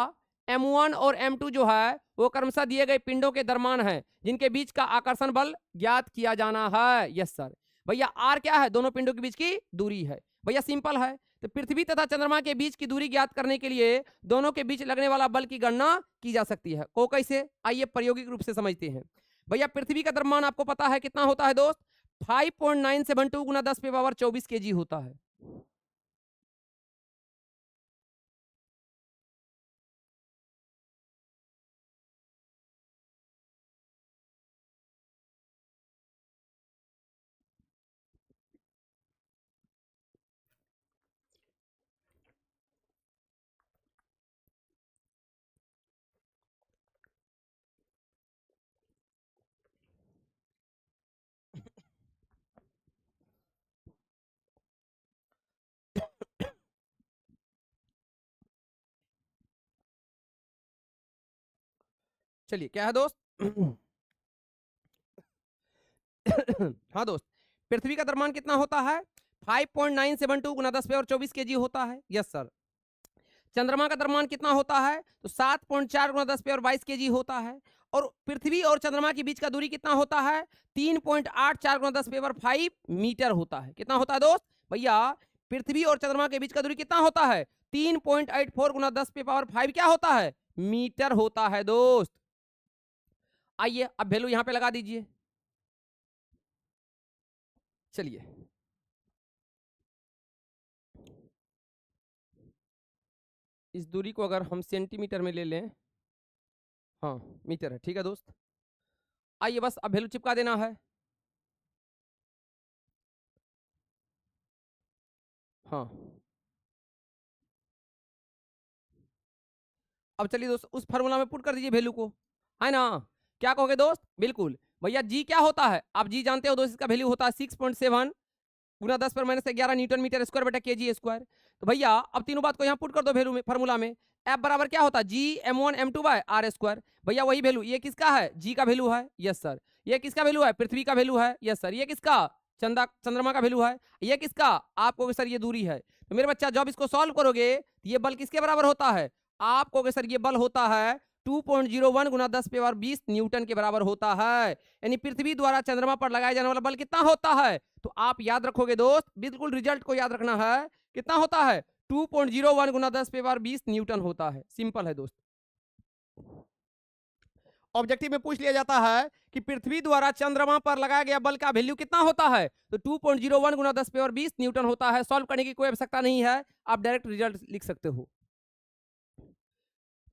m1 और m2 जो है वो क्रमशः दिए गए पिंडों के द्रव्यमान है जिनके बीच का आकर्षण बल ज्ञात किया जाना है। Yes sir. भैया आर क्या है? दोनों पिंडों के बीच की दूरी है। भैया सिंपल है। तो पृथ्वी तथा चंद्रमा के बीच की दूरी ज्ञात करने के लिए दोनों के बीच लगने वाला बल की गणना की जा सकती है। को कैसे? आइए प्रायोगिक रूप से समझते हैं। भैया पृथ्वी का द्रव्यमान आपको पता है कितना होता है दोस्त? 5.972 गुना 10⁻24 kg होता है। चलिए क्या है दोस्त? हाँ दोस्त, पृथ्वी का द्रव्यमान कितना होता है? 5.972 गुना 10⁻24 kg होता है। Yes sir. चंद्रमा का द्रव्यमान कितना होता है? तो 7.4 गुना 10⁻22 kg होता है। और पृथ्वी और चंद्रमा के बीच का दूरी कितना होता है? 3.84 गुना 10⁻5 मीटर होता है। कितना होता है दोस्त? भैया पृथ्वी और चंद्रमा के बीच का दूरी कितना होता है? 3.84 गुना 10⁻5 क्या होता है? मीटर होता है दोस्त। आइए अब वैल्यू यहां पे लगा दीजिए। चलिए इस दूरी को अगर हम सेंटीमीटर में ले लें, हाँ मीटर है, ठीक है दोस्त। आइए बस अब वैल्यू चिपका देना है। हाँ अब चलिए दोस्त उस फार्मूला में पुट कर दीजिए वैल्यू को, है ना? क्या कहोगे दोस्त? बिल्कुल भैया जी क्या होता है आप जी जानते हो दोस्त, इसका वैल्यू होता है 6.7 गुना 10⁻11 न्यूटन मीटर स्क्वायर बटा केजी स्क्वायर। तो भैया अब तीनों बात को यहाँ पुट कर दो वैल्यू में, फार्मूला में। एफ बराबर क्या होता है? G m1 m2 by R square. भैया वही वैल्यू, ये किसका है? जी का वैल्यू है। Yes sir. ये किसका वैल्यू है? पृथ्वी का वैल्यू है। Yes sir. ये किसका? चंद्रमा का वैल्यू है। ये किसका? आपको सर ये दूरी है। तो मेरे बच्चा जब इसको सॉल्व करोगे तो ये बल किसके बराबर होता है? आपको सर ये बल होता है 2.01 गुना 10⁻20 न्यूटन के बराबर होता है। यानी पृथ्वी द्वारा चंद्रमा पर लगाया जाने वाला बल कितना होता है? तो आप याद रखोगे दोस्त, बिल्कुल रिजल्ट को याद रखना है। कितना होता है? 2.01 गुना 10⁻20 न्यूटन होता है। सिंपल है दोस्त। ऑब्जेक्टिव में पूछ लिया जाता है कि पृथ्वी द्वारा चंद्रमा पर लगाया गया बल का वैल्यू कितना होता है? तो 2.01 गुना 10⁻20 न्यूटन होता है। सॉल्व करने की कोई आवश्यकता नहीं है, आप डायरेक्ट रिजल्ट लिख सकते हो।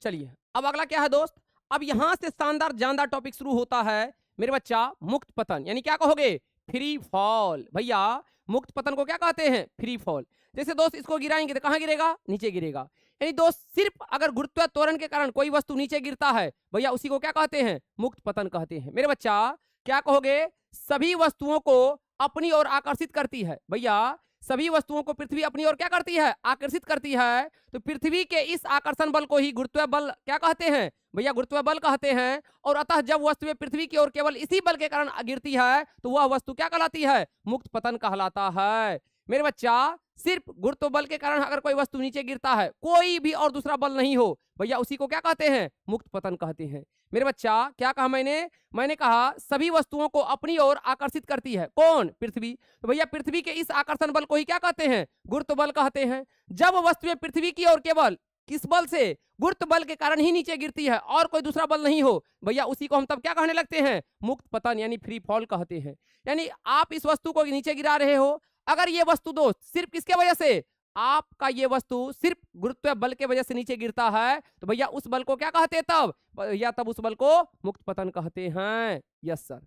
चलिए अब अगला क्या है दोस्त? अब यहां से शानदार जानदार टॉपिक शुरू होता है मेरे बच्चा, मुक्त पतन। यानी क्या कहोगे? Free fall. भैया मुक्त पतन को क्या कहते हैं? Free fall. जैसे दोस्त इसको गिराएंगे तो कहां गिरेगा? नीचे गिरेगा। यानी दोस्त सिर्फ अगर गुरुत्व त्वरण के कारण कोई वस्तु नीचे गिरता है भैया उसी को क्या कहते हैं? मुक्त पतन कहते हैं। मेरे बच्चा क्या कहोगे? सभी वस्तुओं को अपनी ओर आकर्षित करती है। भैया सभी वस्तुओं को पृथ्वी अपनी ओर क्या करती है? आकर्षित करती है। तो पृथ्वी के इस आकर्षण बल को ही गुरुत्व बल क्या कहते हैं? भैया गुरुत्व बल कहते हैं। और अतः जब वस्तुएं पृथ्वी की ओर केवल इसी बल के कारण गिरती है तो वह वस्तु क्या कहलाती है? मुक्त पतन कहलाता है। मेरे बच्चा सिर्फ गुरुत्व बल के कारण अगर कोई वस्तु नीचे गिरता है, कोई भी और दूसरा बल नहीं हो, भैया उसी को क्या कहते हैं? मुक्त पतन कहते हैं। मेरे बच्चा क्या कहा मैंने कहा सभी वस्तुओं को अपनी ओर आकर्षित करती है। कौन? पृथ्वी। तो भैया पृथ्वी के इस आकर्षण बल को ही क्या कहते हैं? गुरुत्व बल कहते हैं। जब वस्तुएं पृथ्वी की ओर केवल किस बल से? गुरुत्व बल के कारण ही नीचे गिरती है और कोई दूसरा बल नहीं हो, भैया उसी को हम तब क्या कहने लगते हैं? मुक्त पतन यानी फ्री फॉल कहते हैं। यानी आप इस वस्तु को नीचे गिरा रहे हो, अगर ये वस्तु दोस्त सिर्फ किसके वजह से? आपका ये वस्तु सिर्फ गुरुत्व बल के वजह से नीचे गिरता है तो भैया उस बल को क्या कहते हैं तब? भैया तब उस बल को मुक्त पतन कहते हैं। Yes sir.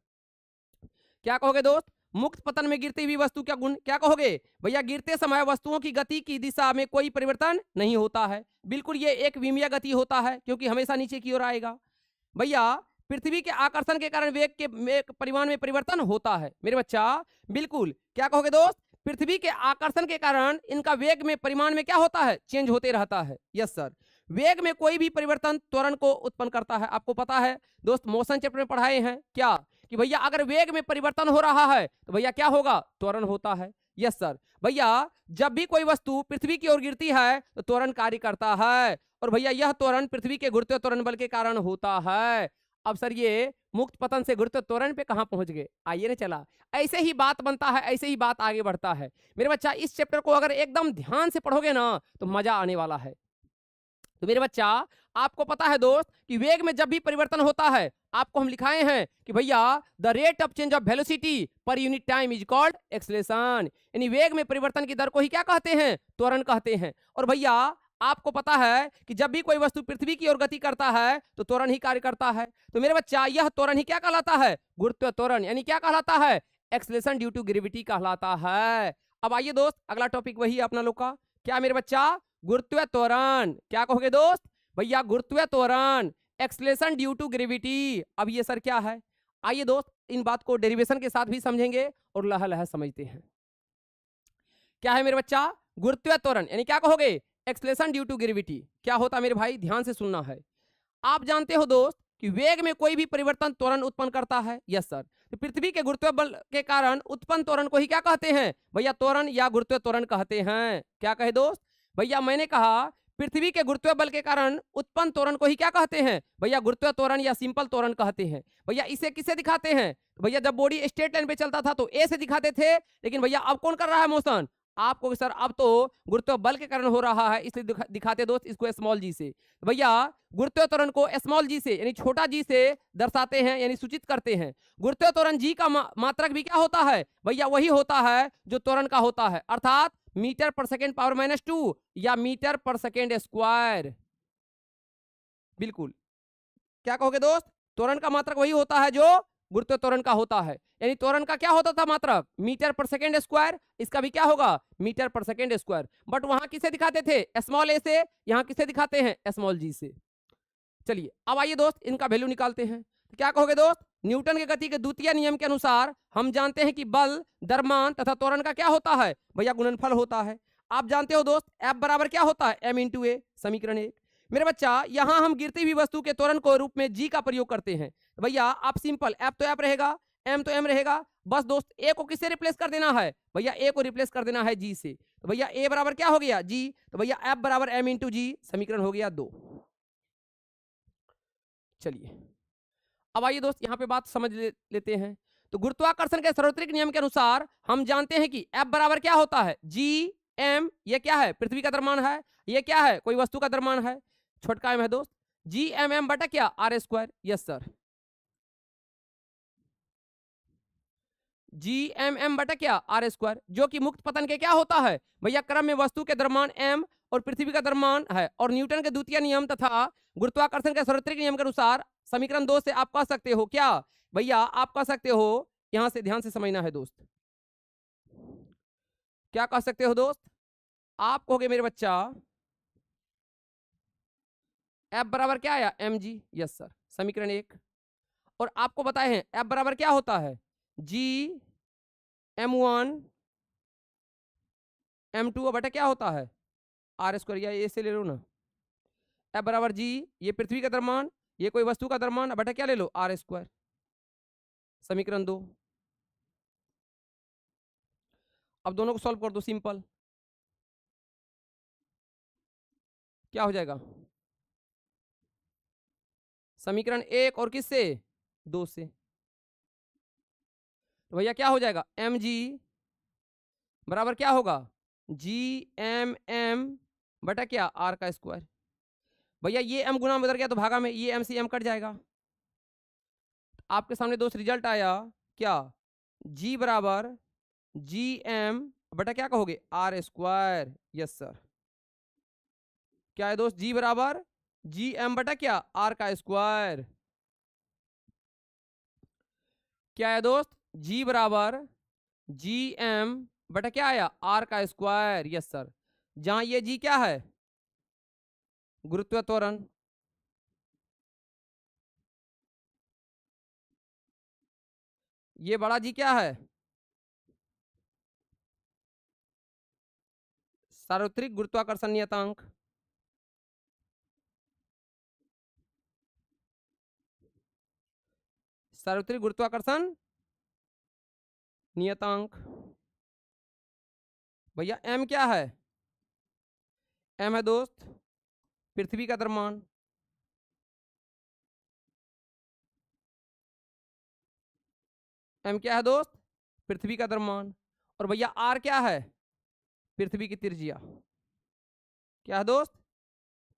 क्या कहोगे दोस्त? मुक्त पतन में गिरती हुई वस्तु क्या गुण? क्या कहोगे? भैया गिरते समय वस्तुओं की गति की दिशा में कोई परिवर्तन नहीं होता है। बिल्कुल ये एक विमीय गति होता है क्योंकि हमेशा नीचे की ओर आएगा। भैया पृथ्वी के आकर्षण के कारण वेग के परिमाण में परिवर्तन होता है। मेरे बच्चा बिल्कुल क्या कहोगे दोस्त? पृथ्वी के आकर्षण के कारण इनका वेग में परिमाण में क्या होता है? चेंज होते रहता है। Yes sir. वेग में कोई भी परिवर्तन त्वरण को उत्पन्न करता है। आपको पता है दोस्त, मोशन चैप्टर में पढ़ाए हैं क्या कि भैया अगर वेग में परिवर्तन हो रहा है तो भैया क्या होगा? त्वरण होता है। Yes sir. भैया जब भी कोई वस्तु पृथ्वी की ओर गिरती है तो त्वरण कार्य करता है, और भैया यह त्वरण पृथ्वी के गुरुत्व त्वरण बल के कारण होता है। अब सर ये मुक्त पतन से गुरुत्व त्वरण पे कहां पहुंच गए, आइए ना चला। ऐसे ही बात बनता है, ऐसे ही बात आगे बढ़ता है मेरे बच्चा। इस चैप्टर को अगर एकदम ध्यान से पढ़ोगे ना तो मजा आने वाला है। तो मेरे बच्चा आपको पता है दोस्त कि वेग में जब भी परिवर्तन होता है, आपको हम लिखाए हैं कि भैया the rate of change of velocity per unit time is called acceleration. यानी वेग में परिवर्तन की दर को ही क्या कहते हैं, त्वरण कहते हैं। और भैया आपको पता है कि जब भी कोई वस्तु पृथ्वी की ओर गति करता है तो त्वरण ही कार्य करता है। तो मेरे बच्चा यह त्वरण ही क्या कहलाता है, गुरुत्व त्वरण, यानी क्या कहलाता है, एक्सेलरेशन ड्यू टू ग्रेविटी कहलाता है। अब आइए दोस्त अगला टॉपिक वही है अपना लोग का, क्या मेरे बच्चा, गुरुत्व त्वरण। क्या कहोगे दोस्त, भैया गुरुत्व त्वरण, एक्सलेशन ड्यू टू ग्रेविटी। अब ये सर क्या है, आइए दोस्त इन बात को डेरिवेशन के साथ भी समझेंगे और लह लह समझते हैं। क्या है मेरे बच्चा, गुरुत्व त्वरण यानी क्या कहोगे, एक्सलेशन ड्यू टू ग्रेविटी। क्या होता है मेरे भाई, ध्यान से सुनना है। आप जानते हो दोस्त कि वेग में कोई भी परिवर्तन त्वरण उत्पन्न करता है, यस सर। तो पृथ्वी के गुरुत्व बल के कारण उत्पन्न त्वरण को ही क्या कहते हैं, भैया त्वरण या गुरुत्व त्वरण कहते हैं। क्या कहे दोस्त, भैया मैंने कहा पृथ्वी के गुरुत्व बल के कारण उत्पन्न त्वरण को ही क्या कहते हैं, भैया गुरुत्व त्वरण या सिंपल त्वरण कहते हैं। भैया इसे किसे दिखाते हैं, तो भैया जब बॉडी स्ट्रेट लाइन पे चलता था तो ए से दिखाते थे, लेकिन भैया अब कौन कर रहा है मोशन, आपको सर अब तो गुरुत्व बल के कारण हो रहा है, इसलिए दिखाते दोस्त इसको स्मॉल जी से। भैया गुरुत्व त्वरण को स्मॉल जी से यानी छोटा जी से दर्शाते हैं, यानी सूचित करते हैं। गुरुत्व त्वरण जी का मात्रक भी क्या होता है, भैया वही होता है जो त्वरण का होता है, अर्थात मीटर पर सेकेंड पावर -2 या मीटर पर सेकेंड स्क्वायर। बिल्कुल, क्या कहोगे दोस्त, त्वरण का मात्रक वही होता है जो गुरुत्व त्वरण का होता है। यानी त्वरण का क्या होता था मात्रक, मीटर पर सेकेंड स्क्वायर, इसका भी क्या होगा, मीटर पर सेकेंड स्क्वायर। बट वहां किसे दिखाते थे, स्मॉल ए से, यहां किसे दिखाते हैं, स्मॉल जी से। चलिए अब आइए दोस्त इनका वैल्यू निकालते हैं। तो क्या कहोगे दोस्त, न्यूटन के गति के द्वितीय नियम के अनुसार हम जानते हैं कि बल, द्रव्यमान तथा त्वरण का क्या होता है, भैया गुणनफल होता है। आप जानते हो दोस्त F बराबर क्या होता है, m इंटू ए, समीकरण 1। मेरे बच्चा यहां हम गिरती हुई वस्तु के त्वरण को रूप में g का प्रयोग करते हैं। तो भैया आप सिंपल F तो F रहेगा, m तो m रहेगा, बस दोस्त a को किससे रिप्लेस कर देना है, भैया a को रिप्लेस कर देना है g से। तो भैया a बराबर क्या हो गया, g, तो भैया F बराबर m इंटू जी, समीकरण हो गया 2। चलिए अब आइए दोस्त यहाँ पे बात समझ लेते हैं। तो गुरुत्वाकर्षण के सार्वत्रिक नियम के अनुसार हम जानते हैं कि F बराबर क्या होता है, जी एम, ये क्या है, पृथ्वी का द्रव्यमान है, ये क्या है, कोई वस्तु का द्रव्यमान है, छोटका एम है दोस्त, जी एम एम बटा क्या, R square. Yes sir, G M M बटा क्या, आर स्क्वायर, जो कि मुक्त पतन के क्या होता है, भैया क्रम में वस्तु के द्रव्यमान एम और पृथ्वी का द्रव्यमान है। और न्यूटन के द्वितीय नियम तथा गुरुत्वाकर्षण के सार्वत्रिक नियम के अनुसार समीकरण 2 से आप कह सकते हो क्या, भैया आप कह सकते हो, यहां से ध्यान से समझना है दोस्त, क्या कह सकते हो दोस्त, आप कहोगे मेरे बच्चा F बराबर क्या आया, एम जी, यस सर, समीकरण 1। और आपको बताए हैं F बराबर क्या होता है, जी m1 m2 बटा क्या होता है, आर स्क्वायर, या ए से ले लो ना, F बराबर जी, ये पृथ्वी का द्रव्यमान, ये कोई वस्तु का द्रव्यमान, बटा क्या ले लो, आर स्क्वायर, समीकरण 2। अब दोनों को सॉल्व कर दो, सिंपल क्या हो जाएगा, समीकरण 1 और किससे, 2 से। तो भैया क्या हो जाएगा, एम जी बराबर क्या होगा, जी एम एम बटा क्या, आर का स्क्वायर। भैया ये एम गुना में बदल गया तो भागा में ये एम से एम कट जाएगा। आपके सामने दोस्त रिजल्ट आया क्या, जी बराबर जी एम बटा क्या कहोगे, आर स्क्वायर। यस सर, क्या है दोस्त, जी बराबर जी एम बटा क्या, आर का स्क्वायर। क्या है दोस्त, जी बराबर जी एम बटा क्या आया, आर का स्क्वायर। यस सर, जहां ये जी क्या है, गुरुत्व त्वरण, ये बड़ा जी क्या है, सार्वत्रिक गुरुत्वाकर्षण नियतांक। सार्वत्रिक गुरुत्वाकर्षण नियतांक। भैया एम क्या है? एम है दोस्त पृथ्वी का द्रव्यमान। एम क्या है दोस्त? पृथ्वी का द्रव्यमान। और भैया आर क्या है? पृथ्वी की त्रिज्या। क्या है दोस्त?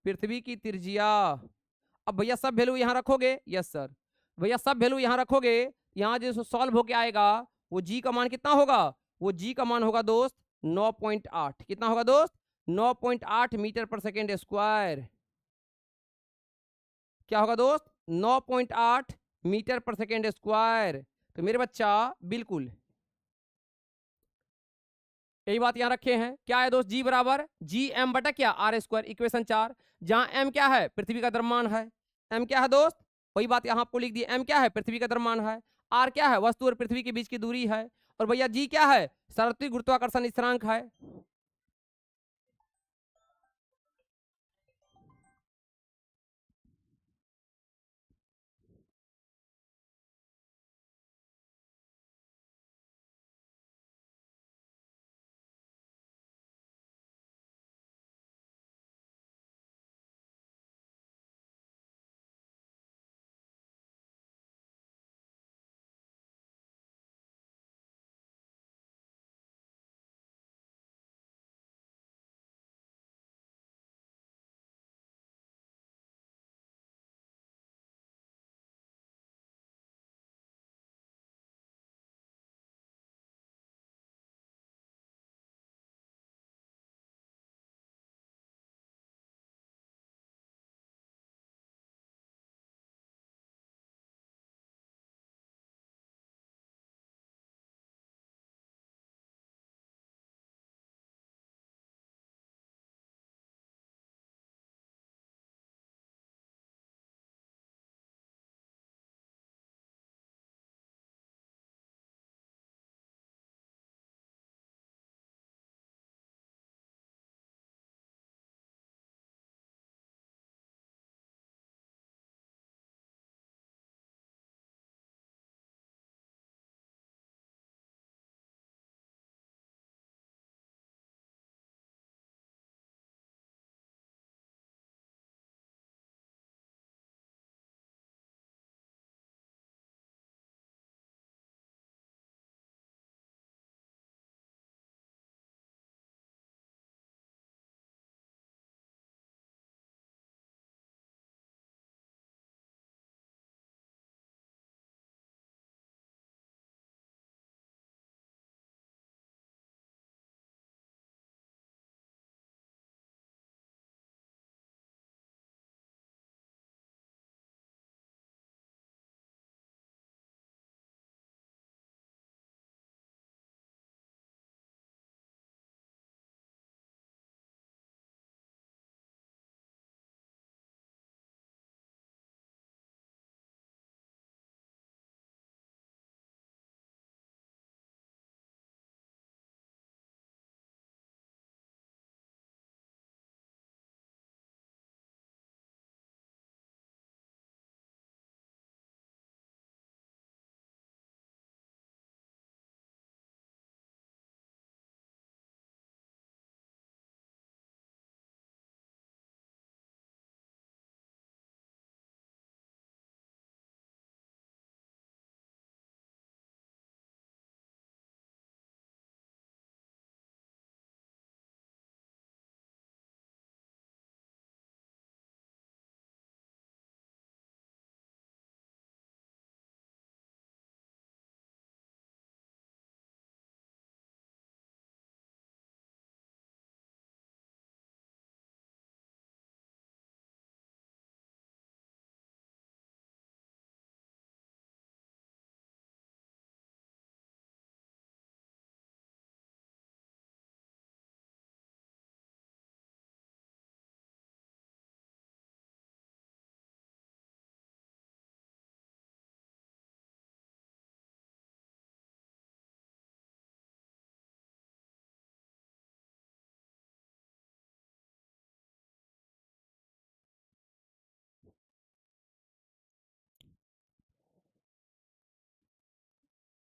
पृथ्वी की त्रिज्या। अब भैया सब वैल्यू यहां रखोगे, यस सर। भैया सब वैल्यू यहां रखोगे, यहां जो सॉल्व होके आएगा वो जी का मान कितना होगा? वो जी का मान होगा दोस्त 9.8। कितना होगा दोस्त? 9.8 मीटर पर सेकेंड स्क्वायर। क्या होगा दोस्त? 9.8 मीटर पर सेकेंड स्क्वायर। तो मेरे बच्चा बिल्कुल यही बात यहां रखे हैं। क्या है दोस्त? जी बराबर जी एम बटा क्या? R square. इक्वेशन 4, जहां एम क्या है? पृथ्वी का द्रव्यमान है। एम क्या है दोस्त? वही बात यहां आपको लिख दी। एम क्या है? पृथ्वी का द्रव्यमान है। आर क्या है? वस्तु और पृथ्वी के बीच की दूरी है। और भैया जी क्या है? सार्वत्रिक गुरुत्वाकर्षण स्थिरांक है।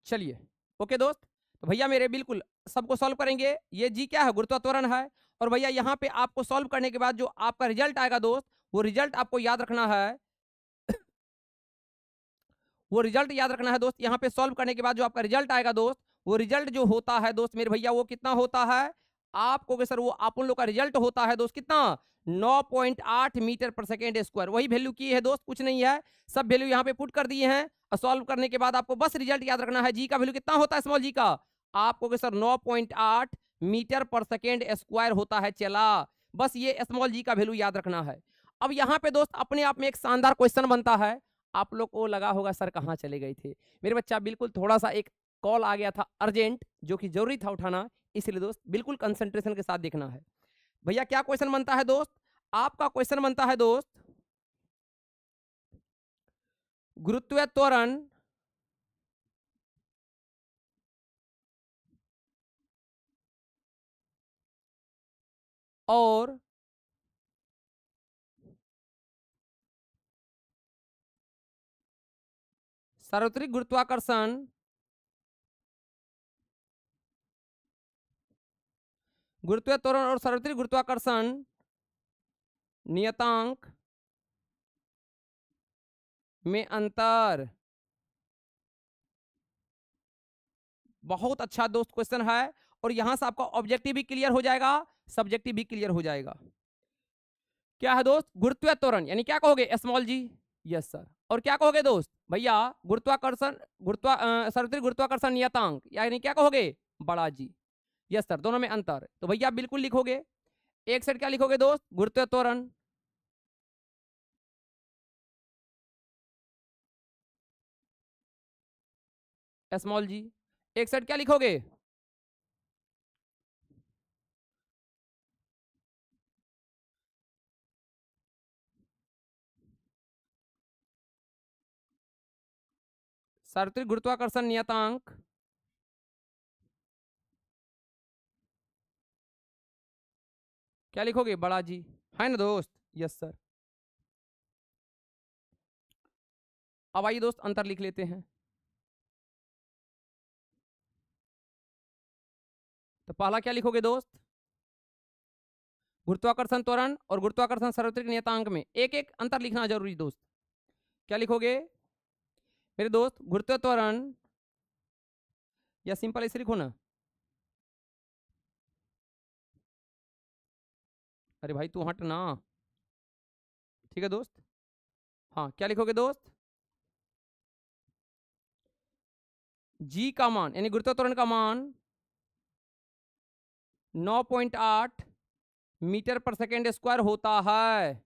चलिए ओके दोस्त। तो भैया मेरे बिल्कुल सबको सॉल्व करेंगे। ये जी क्या है, गुरुत्वाकर्षण है। और भैया यहाँ पे आपको सॉल्व करने के बाद जो आपका रिजल्ट आएगा दोस्त, वो रिजल्ट आपको याद रखना है। वो रिजल्ट याद रखना है दोस्त। यहाँ पे सॉल्व करने के बाद जो आपका रिजल्ट आएगा दोस्त, वो रिजल्ट जो होता है दोस्त मेरे भैया, वो कितना होता है आपको सर, वो आप उन लोग का रिजल्ट होता है दोस्त कितना, 9.8 मीटर पर सेकेंड स्क्वायर। वही वैल्यू की है दोस्त, कुछ नहीं है। सब वैल्यू यहाँ पे पुट कर दिए हैं। और सॉल्व करने के बाद आपको बस रिजल्ट याद रखना है। जी का वैल्यू कितना होता है स्मॉल जी का, आपको सर 9.8 मीटर पर सेकेंड स्क्वायर होता है। चला, बस ये स्मॉल जी का वैल्यू याद रखना है। अब यहाँ पे दोस्त अपने आप में एक शानदार क्वेश्चन बनता है। आप लोग को लगा होगा सर कहाँ चले गए थे मेरे बच्चा, बिल्कुल थोड़ा सा एक कॉल आ गया था अर्जेंट, जो कि जरूरी था उठाना, इसलिए दोस्त बिल्कुल कंसंट्रेशन के साथ देखना है। भैया क्या क्वेश्चन बनता है दोस्त, आपका क्वेश्चन बनता है दोस्त, गुरुत्वीय त्वरण और सार्वत्रिक गुरुत्वाकर्षण गुरुत्वीय त्वरण और सार्वत्रिक गुरुत्वाकर्षण नियतांक में अंतर। बहुत अच्छा दोस्त क्वेश्चन है। और यहां से आपका ऑब्जेक्टिव भी क्लियर हो जाएगा, सब्जेक्टिव भी क्लियर हो जाएगा। क्या है दोस्त, गुरुत्वीय त्वरण यानी क्या कहोगे स्मॉल जी, यस सर। और क्या कहोगे दोस्त भैया, गुरुत्वाकर्षण सार्वत्रिक गुरुत्वाकर्षण नियतांक यानी क्या कहोगे, बड़ा जी, यस सर। दोनों में अंतर, तो भैया बिल्कुल लिखोगे। एक सेट क्या लिखोगे दोस्त, गुरुत्वीय त्वरण स्मॉल जी। एक सेट क्या लिखोगे, सार्वत्रिक गुरुत्वाकर्षण नियतांक क्या लिखोगे, बड़ा जी, है ना दोस्त, यस सर। अब आइए दोस्त अंतर लिख लेते हैं। तो पहला क्या लिखोगे दोस्त, गुरुत्वाकर्षण त्वरण और गुरुत्वाकर्षण सार्वत्रिक नियतांक में एक एक अंतर लिखना जरूरी दोस्त। क्या लिखोगे मेरे दोस्त, गुरुत्व त्वरण, या सिंपल ऐसे लिखो ना, अरे भाई तू हट ना, ठीक है दोस्त। हाँ क्या लिखोगे दोस्त, जी का मान यानी गुरुत्व त्वरण का मान 9.8 मीटर पर सेकेंड स्क्वायर होता है,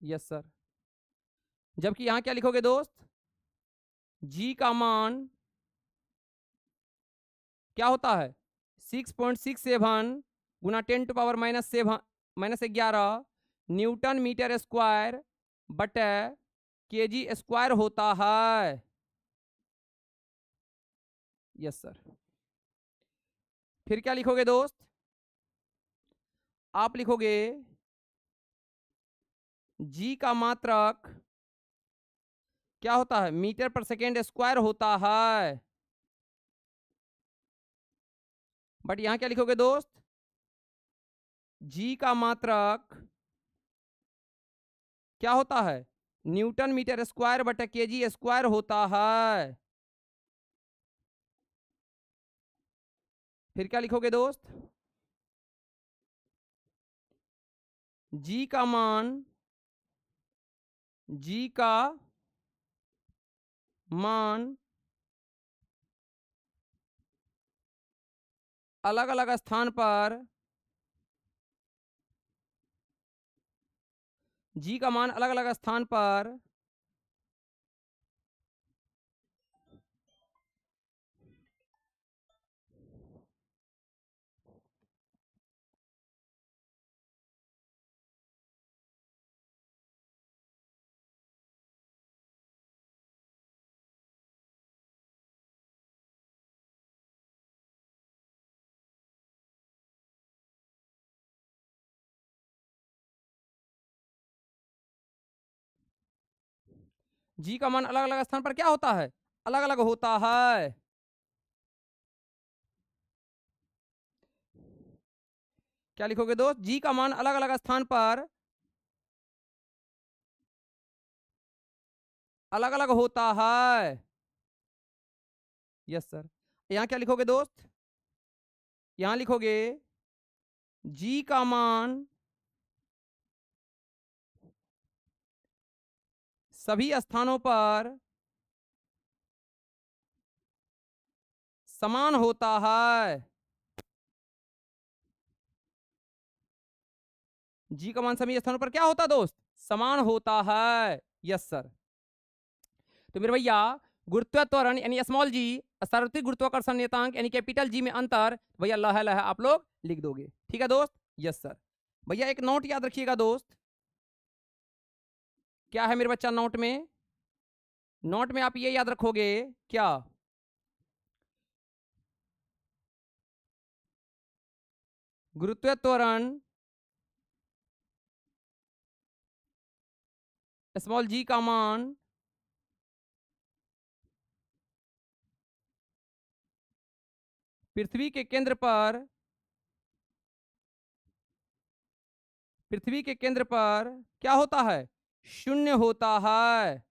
यस सर। जबकि यहां क्या लिखोगे दोस्त, जी का मान क्या होता है, 6.67 गुना 10⁻⁻7 -11 न्यूटन मीटर स्क्वायर बटे केजी स्क्वायर होता है, यस सर। फिर क्या लिखोगे दोस्त, आप लिखोगे जी का मात्रक क्या होता है, मीटर पर सेकेंड स्क्वायर होता है। बट यहां क्या लिखोगे दोस्त, जी का मात्रक क्या होता है, न्यूटन मीटर स्क्वायर बटा केजी स्क्वायर होता है। फिर क्या लिखोगे दोस्त, जी का मान, जी का मान अलग अलग स्थान पर, जी का मान अलग अलग स्थान पर जी का मान अलग अलग स्थान पर क्या होता है, अलग अलग होता है। क्या लिखोगे दोस्त? जी का मान अलग अलग स्थान पर अलग अलग होता है। Yes sir. यहां क्या लिखोगे दोस्त? यहां लिखोगे जी का मान सभी स्थानों पर समान होता है। जी का मान सभी स्थानों पर क्या होता है दोस्त? समान होता है। Yes sir. तो मेरे भैया गुरुत्व त्वरण यानी स्मॉल जी, सार्वत्रिक गुरुत्वाकर्षण नियतांक यानी कैपिटल जी में अंतर भैया लह लह आप लोग लिख दोगे। ठीक है दोस्त? Yes sir. भैया एक नोट याद रखिएगा दोस्त। क्या है मेरे बच्चा नोट में? नोट में आप ये याद रखोगे क्या? गुरुत्व त्वरण स्मॉल जी का मान पृथ्वी के केंद्र पर क्या होता है? शून्य होता है।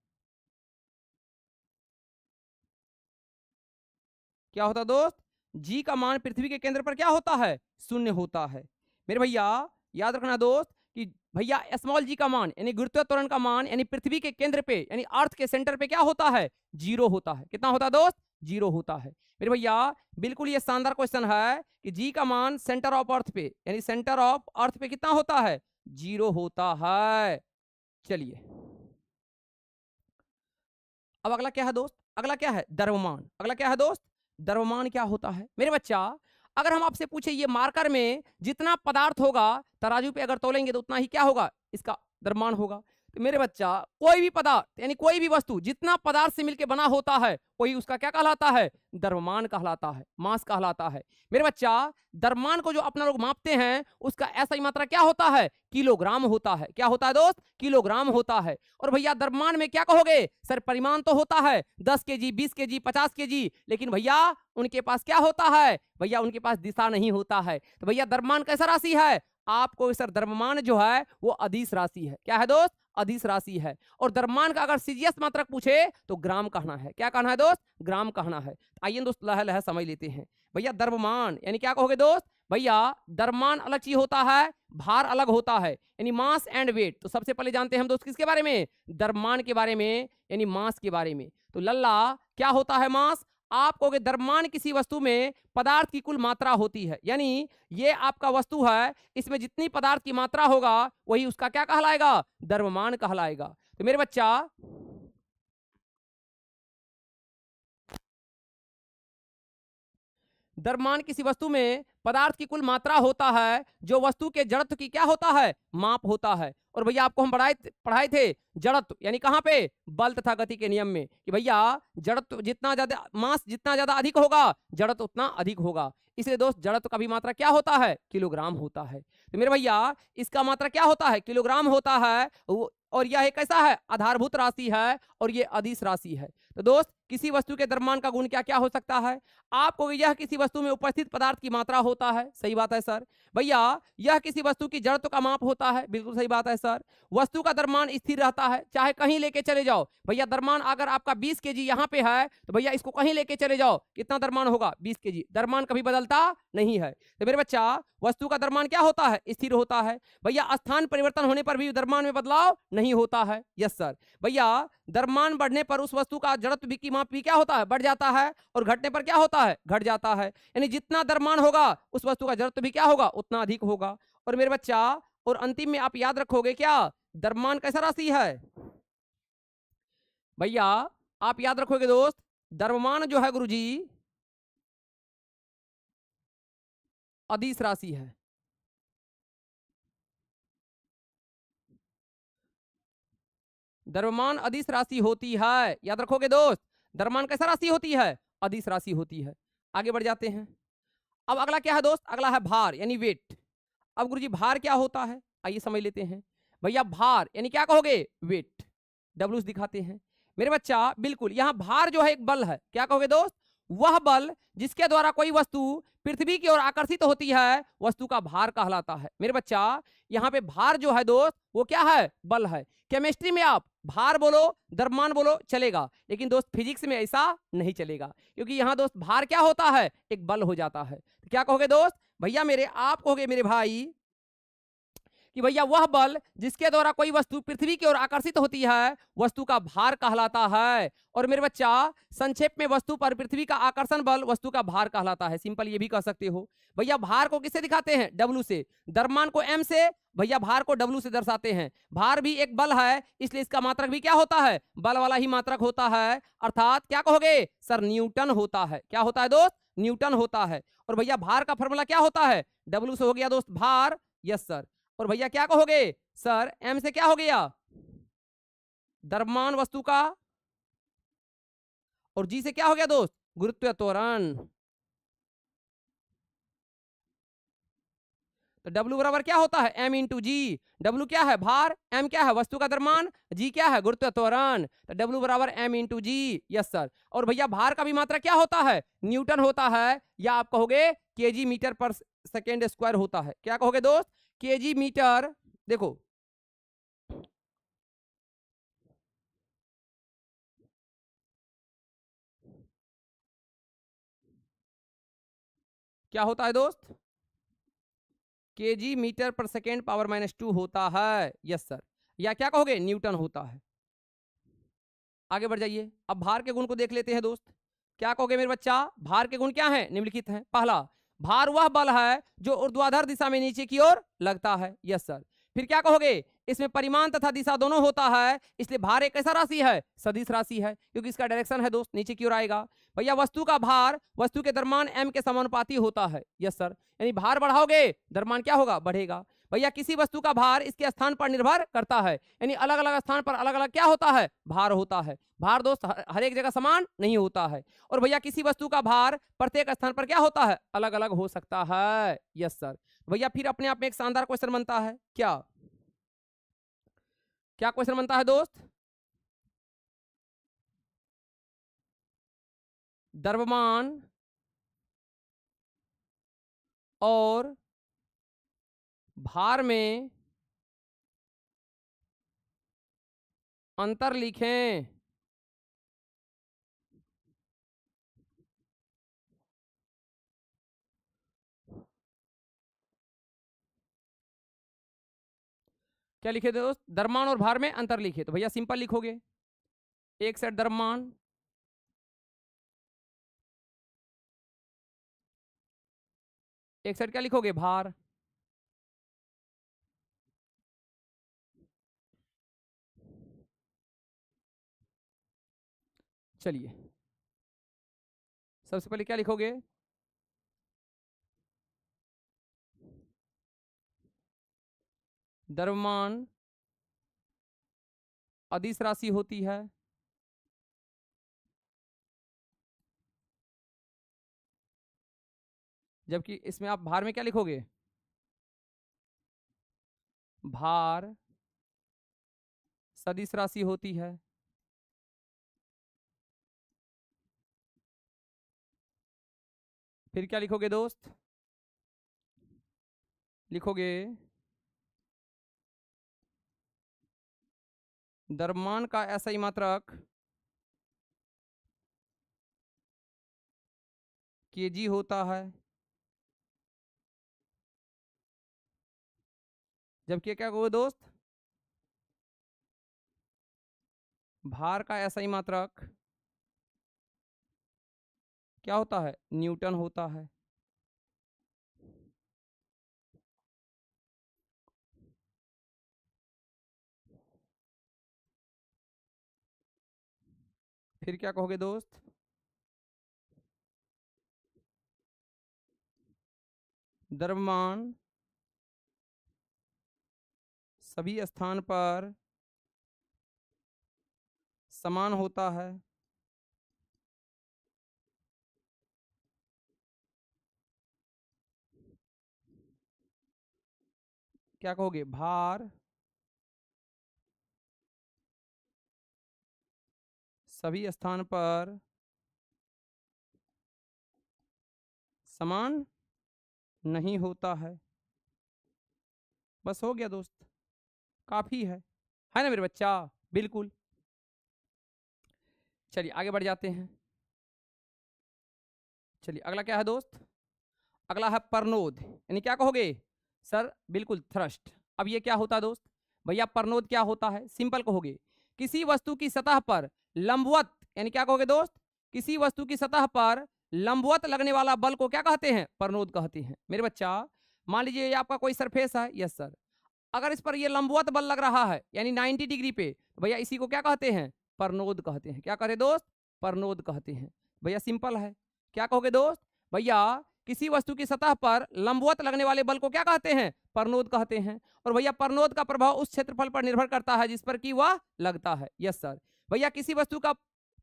क्या होता दोस्त? जी का मान पृथ्वी के केंद्र पर क्या होता है? शून्य होता है। मेरे भैया याद रखना दोस्त कि भैया स्मॉल जी का मान यानी गुरुत्व त्वरण का मान यानी पृथ्वी के केंद्र पे यानी अर्थ के सेंटर पे क्या होता है? जीरो होता है। कितना होता है दोस्त? जीरो होता है। मेरे भैया बिल्कुल ये शानदार क्वेश्चन है कि जी का मान सेंटर ऑफ अर्थ पे यानी सेंटर ऑफ अर्थ पे कितना होता है? जीरो होता है। चलिए अब अगला क्या है दोस्त? अगला क्या है? द्रव्यमान। अगला क्या है दोस्त? द्रव्यमान क्या होता है? मेरे बच्चा अगर हम आपसे पूछे ये मार्कर में जितना पदार्थ होगा तराजू पे अगर तोलेंगे तो उतना ही क्या होगा? इसका द्रव्यमान होगा। तो मेरे बच्चा कोई भी पदार्थ यानी कोई भी वस्तु जितना पदार्थ से मिलकर बना होता है वही उसका क्या कहलाता है? द्रव्यमान कहलाता है, मास कहलाता है। मेरे बच्चा द्रव्यमान को जो अपना लोग मापते हैं उसका ऐसा ही मात्रा क्या होता है? किलोग्राम होता है। क्या होता है दोस्त? किलोग्राम होता है। और भैया द्रव्यमान में क्या कहोगे? सर परिमाण तो होता है 10 केजी, 20 केजी, 50 केजी, लेकिन भैया उनके पास क्या होता है? भैया उनके पास दिशा नहीं होता है। तो भैया द्रव्यमान कैसा राशि है? आपको सर द्रव्यमान जो है वो अदिश राशि है। क्या है दोस्त? अदिश राशि है। और द्रव्यमान का अगर सीजीएस मात्रक पूछे तो ग्राम कहना है। क्या कहना है दोस्त? ग्राम कहना है। आइए दोस्त लह लह समझ लेते हैं। भैया द्रव्यमान यानी क्या कहोगे दोस्त? भैया द्रव्यमान अलग चीज होता है, भार अलग होता है यानी मास एंड वेट। तो सबसे पहले जानते हैं हम दोस्त किसके बारे में? द्रव्यमान के बारे में यानी मास के बारे में। तो लल्ला क्या होता है? मास। आप कहोगे द्रव्यमान किसी वस्तु में पदार्थ की कुल मात्रा होती है, यानी ये आपका वस्तु है, इसमें जितनी पदार्थ की मात्रा होगा वही उसका क्या कहलाएगा? द्रव्यमान कहलाएगा। तो मेरे बच्चा द्रव्यमान किसी वस्तु में पदार्थ की कुल मात्रा होता है जो वस्तु के जड़त्व की क्या होता है? माप होता है। और भैया आपको हम पढ़ाए थे जड़त्व यानी कहां पे? बल तथा गति के नियम में कि भैया जड़त्व जितना ज्यादा मास जितना ज्यादा अधिक होगा जड़त्व उतना अधिक होगा। इसलिए दोस्त जड़त्व का भी मात्रा क्या होता है? किलोग्राम होता है। तो मेरे भैया इसका मात्रा क्या होता है? किलोग्राम होता है। और यह एक कैसा है? आधारभूत राशि है और ये अदिश राशि है। तो दोस्त किसी वस्तु के द्रव्यमान का गुण क्या क्या हो सकता है? आपको यह किसी वस्तु में उपस्थित पदार्थ की मात्रा होता है। सही बात है सर। भैया यह किसी वस्तु की जड़त्व का माप होता है। बिल्कुल सही बात है सर। वस्तु का द्रव्यमान स्थिर रहता है, चाहे कहीं लेके चले जाओ। भैया द्रव्यमान अगर आपका 20 केजी यहाँ पे है तो भैया इसको कहीं लेके चले जाओ, कितना द्रव्यमान होगा? 20 केजी। द्रव्यमान कभी बदलता नहीं है। तो मेरे बच्चा वस्तु का द्रव्यमान क्या होता है? स्थिर होता है। भैया स्थान परिवर्तन होने पर भी द्रव्यमान में बदलाव नहीं होता है। Yes sir. भैया द्रव्यमान बढ़ने पर उस वस्तु का जड़त्व की माप भी क्या होता है? बढ़ जाता है। और घटने पर क्या होता है? घट जाता है। यानी जितना द्रव्यमान होगा उस वस्तु का जड़त्व भी क्या होगा? उतना अधिक होगा। और मेरे बच्चा और अंतिम में आप याद रखोगे क्या? द्रव्यमान कैसा राशि है? भैया आप याद रखोगे दोस्त द्रव्यमान जो है गुरुजी अदिश राशि है। द्रव्यमान अदिश राशि होती है। याद रखोगे दोस्त द्रव्यमान कैसा राशि होती है? अदिश राशि होती है। आगे बढ़ जाते हैं। अब अगला क्या है दोस्त? अगला है भार यानी वेट। अब गुरुजी भार क्या होता है आइए समझ लेते हैं। भैया भार यानी क्या कहोगे? वेट। डब्ल्यू दिखाते हैं। मेरे बच्चा बिल्कुल यहां भार जो है एक बल है। क्या कहोगे दोस्त? वह बल जिसके द्वारा कोई वस्तु पृथ्वी की ओर आकर्षित होती है वस्तु का भार कहलाता है। मेरे बच्चा यहाँ पे भार जो है दोस्त वो क्या है? बल है। केमिस्ट्री में आप भार बोलो द्रव्यमान बोलो चलेगा, लेकिन दोस्त फिजिक्स में ऐसा नहीं चलेगा, क्योंकि यहाँ दोस्त भार क्या होता है? एक बल हो जाता है। तो क्या कहोगे दोस्त? भैया मेरे, आप कहोगे मेरे भाई कि भैया वह बल जिसके द्वारा कोई वस्तु पृथ्वी की ओर आकर्षित होती है वस्तु का भार कहलाता है। और मेरे बच्चा संक्षेप में वस्तु पर पृथ्वी का आकर्षण बल वस्तु का भार कहलाता है। सिंपल ये भी कह सकते हो। भैया भार को किससे दिखाते हैं? डब्लू से। द्रव्यमान को एम से, भैया भार को डब्लू से दर्शाते हैं। भार भी एक बल है, इसलिए इसका मात्रक भी क्या होता है? बल वाला ही मात्रक होता है। अर्थात क्या कहोगे सर? न्यूटन होता है। क्या होता है दोस्त? न्यूटन होता है। और भैया भार का फॉर्मूला क्या होता है? डब्लू से हो गया दोस्त भार। Yes sir. और भैया क्या कहोगे सर? एम से क्या हो गया? द्रव्यमान वस्तु का। और जी से क्या हो गया दोस्त? गुरुत्व त्वरण। तो डब्ल्यू बराबर क्या होता है? एम इंटू जी। डब्ल्यू क्या है? भार। एम क्या है? वस्तु का द्रव्यमान। जी क्या है? गुरुत्व त्वरण। तो डब्ल्यू बराबर M into G. Yes sir. और भैया भार का भी मात्रा क्या होता है? न्यूटन होता है, या आप कहोगे केजी मीटर पर सेकेंड स्क्वायर होता है। क्या कहोगे दोस्त? KG metre. देखो क्या होता है दोस्त? केजी मीटर पर सेकेंड पावर -2 होता है। Yes sir. या क्या कहोगे? न्यूटन होता है। आगे बढ़ जाइए। अब भार के गुण को देख लेते हैं दोस्त। क्या कहोगे मेरे बच्चा? भार के गुण क्या हैं? निम्नलिखित हैं। पहला, भार वह बल है जो ऊर्ध्वाधर दिशा में नीचे की ओर लगता है। Yes sir. फिर क्या कहोगे? इसमें परिमाण तथा दिशा दोनों होता है, इसलिए भार एक ऐसा राशि है, सदिश राशि है, क्योंकि इसका डायरेक्शन है दोस्त नीचे की ओर आएगा। भैया वस्तु का भार वस्तु के द्रव्यमान m के समानुपाती होता है। Yes sir. यानी भार बढ़ाओगे द्रव्यमान क्या होगा? बढ़ेगा। भैया किसी वस्तु का भार इसके स्थान पर निर्भर करता है, यानी अलग अलग स्थान पर अलग अलग क्या होता है? भार होता है। भार दोस्त हर एक जगह समान नहीं होता है। और भैया किसी वस्तु का भार प्रत्येक स्थान पर क्या होता है? अलग अलग हो सकता है। Yes sir. भैया फिर अपने आप में एक शानदार क्वेश्चन बनता है। क्या क्या क्वेश्चन बनता है दोस्त? द्रव्यमान और भार में अंतर लिखें। क्या लिखे दोस्त? द्रव्यमान और भार में अंतर लिखे। तो भैया सिंपल लिखोगे, एक सेट द्रव्यमान, एक सेट क्या लिखोगे? भार। चलिए सबसे पहले क्या लिखोगे? द्रव्यमान अदिश राशि होती है, जबकि इसमें आप भार में क्या लिखोगे? भार सदिश राशि होती है। फिर क्या लिखोगे दोस्त? लिखोगे द्रव्यमान का ऐसा मात्रक केजी होता है, जबकि क्या कहोगे दोस्त? भार का ऐसा मात्रक क्या होता है? न्यूटन होता है। फिर क्या कहोगे दोस्त? द्रव्यमान सभी स्थान पर समान होता है, क्या कहोगे? भार सभी स्थान पर समान नहीं होता है। बस हो गया दोस्त, काफी है ना मेरे बच्चा? बिल्कुल। चलिए आगे बढ़ जाते हैं। चलिए अगला क्या है दोस्त? अगला है परनोद, यानी क्या कहोगे सर? बिल्कुल थ्रस्ट। अब ये क्या होता है दोस्त? भैया परनोद क्या होता है? सिंपल कहोगे, किसी वस्तु की सतह पर लंबवत, यानी क्या कहोगे दोस्त? किसी वस्तु की सतह पर लंबवत लगने वाला बल को क्या कहते हैं? परनोद कहते हैं। मेरे बच्चा मान लीजिए ये आपका कोई सरफेस है, यस सर, अगर इस पर ये लंबवत बल लग रहा है यानी 90 डिग्री पे, तो भैया इसी को क्या कहते हैं? परनोद कहते हैं। क्या करें दोस्त? परनोद कहते हैं। भैया सिंपल है, क्या कहोगे दोस्त? भैया किसी वस्तु की सतह पर लंबवत लगने वाले बल को क्या कहते हैं? परनोद कहते हैं। और भैया परनोद का प्रभाव उस क्षेत्रफल पर निर्भर करता है जिस पर कि वह लगता है। Yes sir. भैया किसी वस्तु का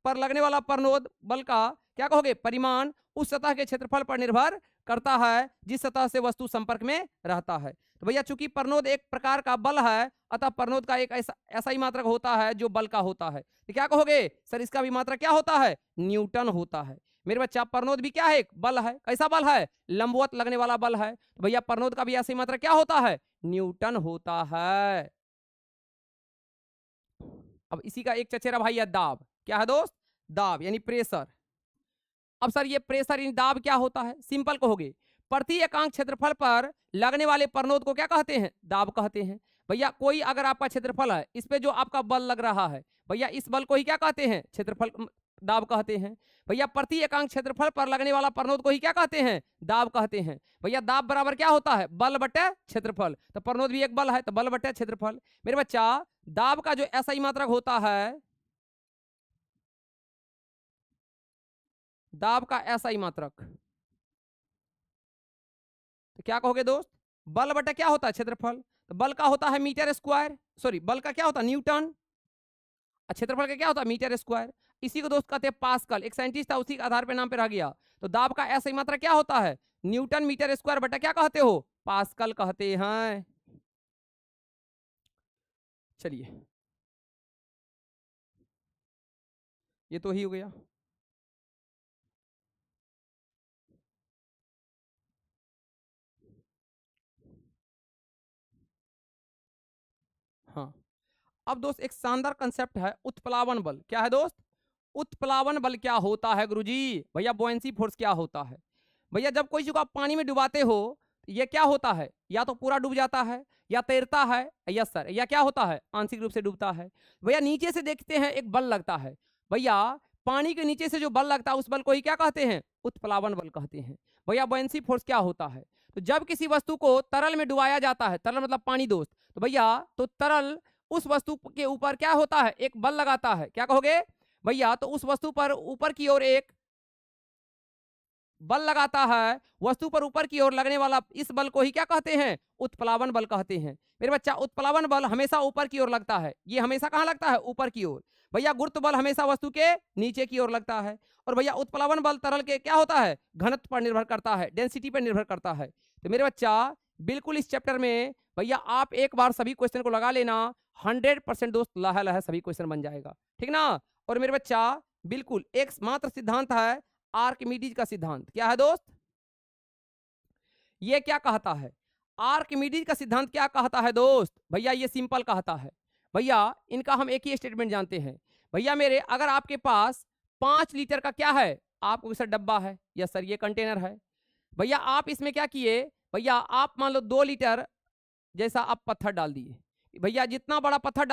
पर लगने वाला परनोद बल का क्या कहोगे? परिमाण उस सतह के क्षेत्रफल पर निर्भर करता है जिस सतह से वस्तु संपर्क में रहता है। तो भैया चूंकि परनोद एक प्रकार का बल है, अतः परनोद का एक ऐसा ही मात्रक होता है जो बल का होता है। तो क्या कहोगे सर? इसका भी मात्रक क्या होता है? न्यूटन होता है। मेरे बच्चा परनोद भी क्या है? एक बल है। कैसा बल है? लंबवत लगने वाला बल है। तो भैया परनोद का भी ऐसी मात्रक क्या होता है? न्यूटन होता है। अब इसी का एक चचेरा भाई है दाब। क्या है दोस्त? दाब यानी प्रेशर। अब सर ये प्रेशर यानी दाब क्या होता है? सिंपल कहोगे, प्रति एकांक क्षेत्रफल पर लगने वाले परनोद को क्या कहते हैं? दाब कहते हैं। भैया कोई अगर आपका क्षेत्रफल है, इस पे जो आपका बल लग रहा है, भैया इस बल को ही क्या कहते हैं? क्षेत्रफल दाब कहते हैं। भैया प्रति एकांक क्षेत्रफल पर लगने वाला परनोद को ही क्या कहते हैं? दाब कहते हैं। भैया दाब बराबर क्या होता है? बल बटे क्षेत्रफल। तो परनोद भी एक बल है, तो बल बटे क्षेत्रफल। मेरे बच्चा दाब का जो ऐसा ही मात्रक होता है, दाब का ऐसा ही मात्रक, तो क्या कहोगे दोस्त? बल बटे क्या होता है? क्षेत्रफल। तो बल का होता है मीटर स्क्वायर, सॉरी बल का क्या होता है? न्यूटन। क्षेत्रफल का क्या होता है? Metre square. इसी को दोस्त कहते हैं पास्कल। एक साइंटिस्ट था, उसी के आधार पे नाम पे रह गया। तो दाब का ऐसा ही मात्रा क्या होता है? न्यूटन मीटर स्क्वायर बटा क्या कहते हो? पास्कल कहते हैं। चलिए ये तो ही हो गया। हाँ, अब दोस्त एक शानदार कंसेप्ट है उत्प्लावन बल। क्या है दोस्त? उत्प्लावन बल क्या होता है गुरुजी? भैया बुओयेंसी फोर्स क्या होता है? भैया जब कोई चीज को आप पानी में डुबाते हो, ये क्या होता है? या तो पूरा डूब जाता है या तैरता है। Yes sir. या क्या होता है? आंशिक रूप से डूबता है। भैया नीचे से देखते हैं एक बल लगता है। भैया पानी के नीचे से जो बल लगता है उस बल को ही क्या कहते हैं? उत्प्लावन बल कहते हैं। भैया बुओयेंसी फोर्स क्या होता है? तो जब किसी वस्तु को तरल में डुबाया जाता है, तरल मतलब पानी दोस्त, तो भैया तो तरल उस वस्तु के ऊपर क्या होता है? एक बल लगाता है। क्या कहोगे भैया? तो उस वस्तु पर ऊपर की ओर एक बल लगाता है। वस्तु पर ऊपर की ओर लगने वाला इस बल को ही क्या कहते हैं? उत्प्लावन बल कहते हैं। मेरे बच्चा उत्प्लावन बल हमेशा ऊपर की ओर लगता है। ये हमेशा कहाँ लगता है? ऊपर की ओर। भैया गुरुत्व बल हमेशा वस्तु के नीचे की ओर लगता है। और भैया उत्प्लावन बल तरल के क्या होता है? घनत्व पर निर्भर करता है, डेंसिटी पर निर्भर करता है। तो मेरे बच्चा बिल्कुल इस चैप्टर में भैया आप एक बार सभी क्वेश्चन को लगा लेना, 100% दोस्त लहा लहा सभी क्वेश्चन बन जाएगा। ठीक ना? और मेरे बच्चा बिल्कुल एक मात्र सिद्धांत है, आर्किमिडीज का सिद्धांत। क्या है दोस्त? ये क्या कहता है? आर्किमिडीज का सिद्धांत क्या कहता है दोस्त? भैया ये सिंपल कहता है। भैया इनका हम एक ही स्टेटमेंट जानते हैं। भैया मेरे अगर आपके पास 5 लीटर का क्या है? आपको सर डब्बा है, या सर ये कंटेनर है। भैया आप इसमें क्या किए? भैया आप मान लो 2 लीटर जैसा आप पत्थर डाल दिए। भैया जितना बड़ा पत्थर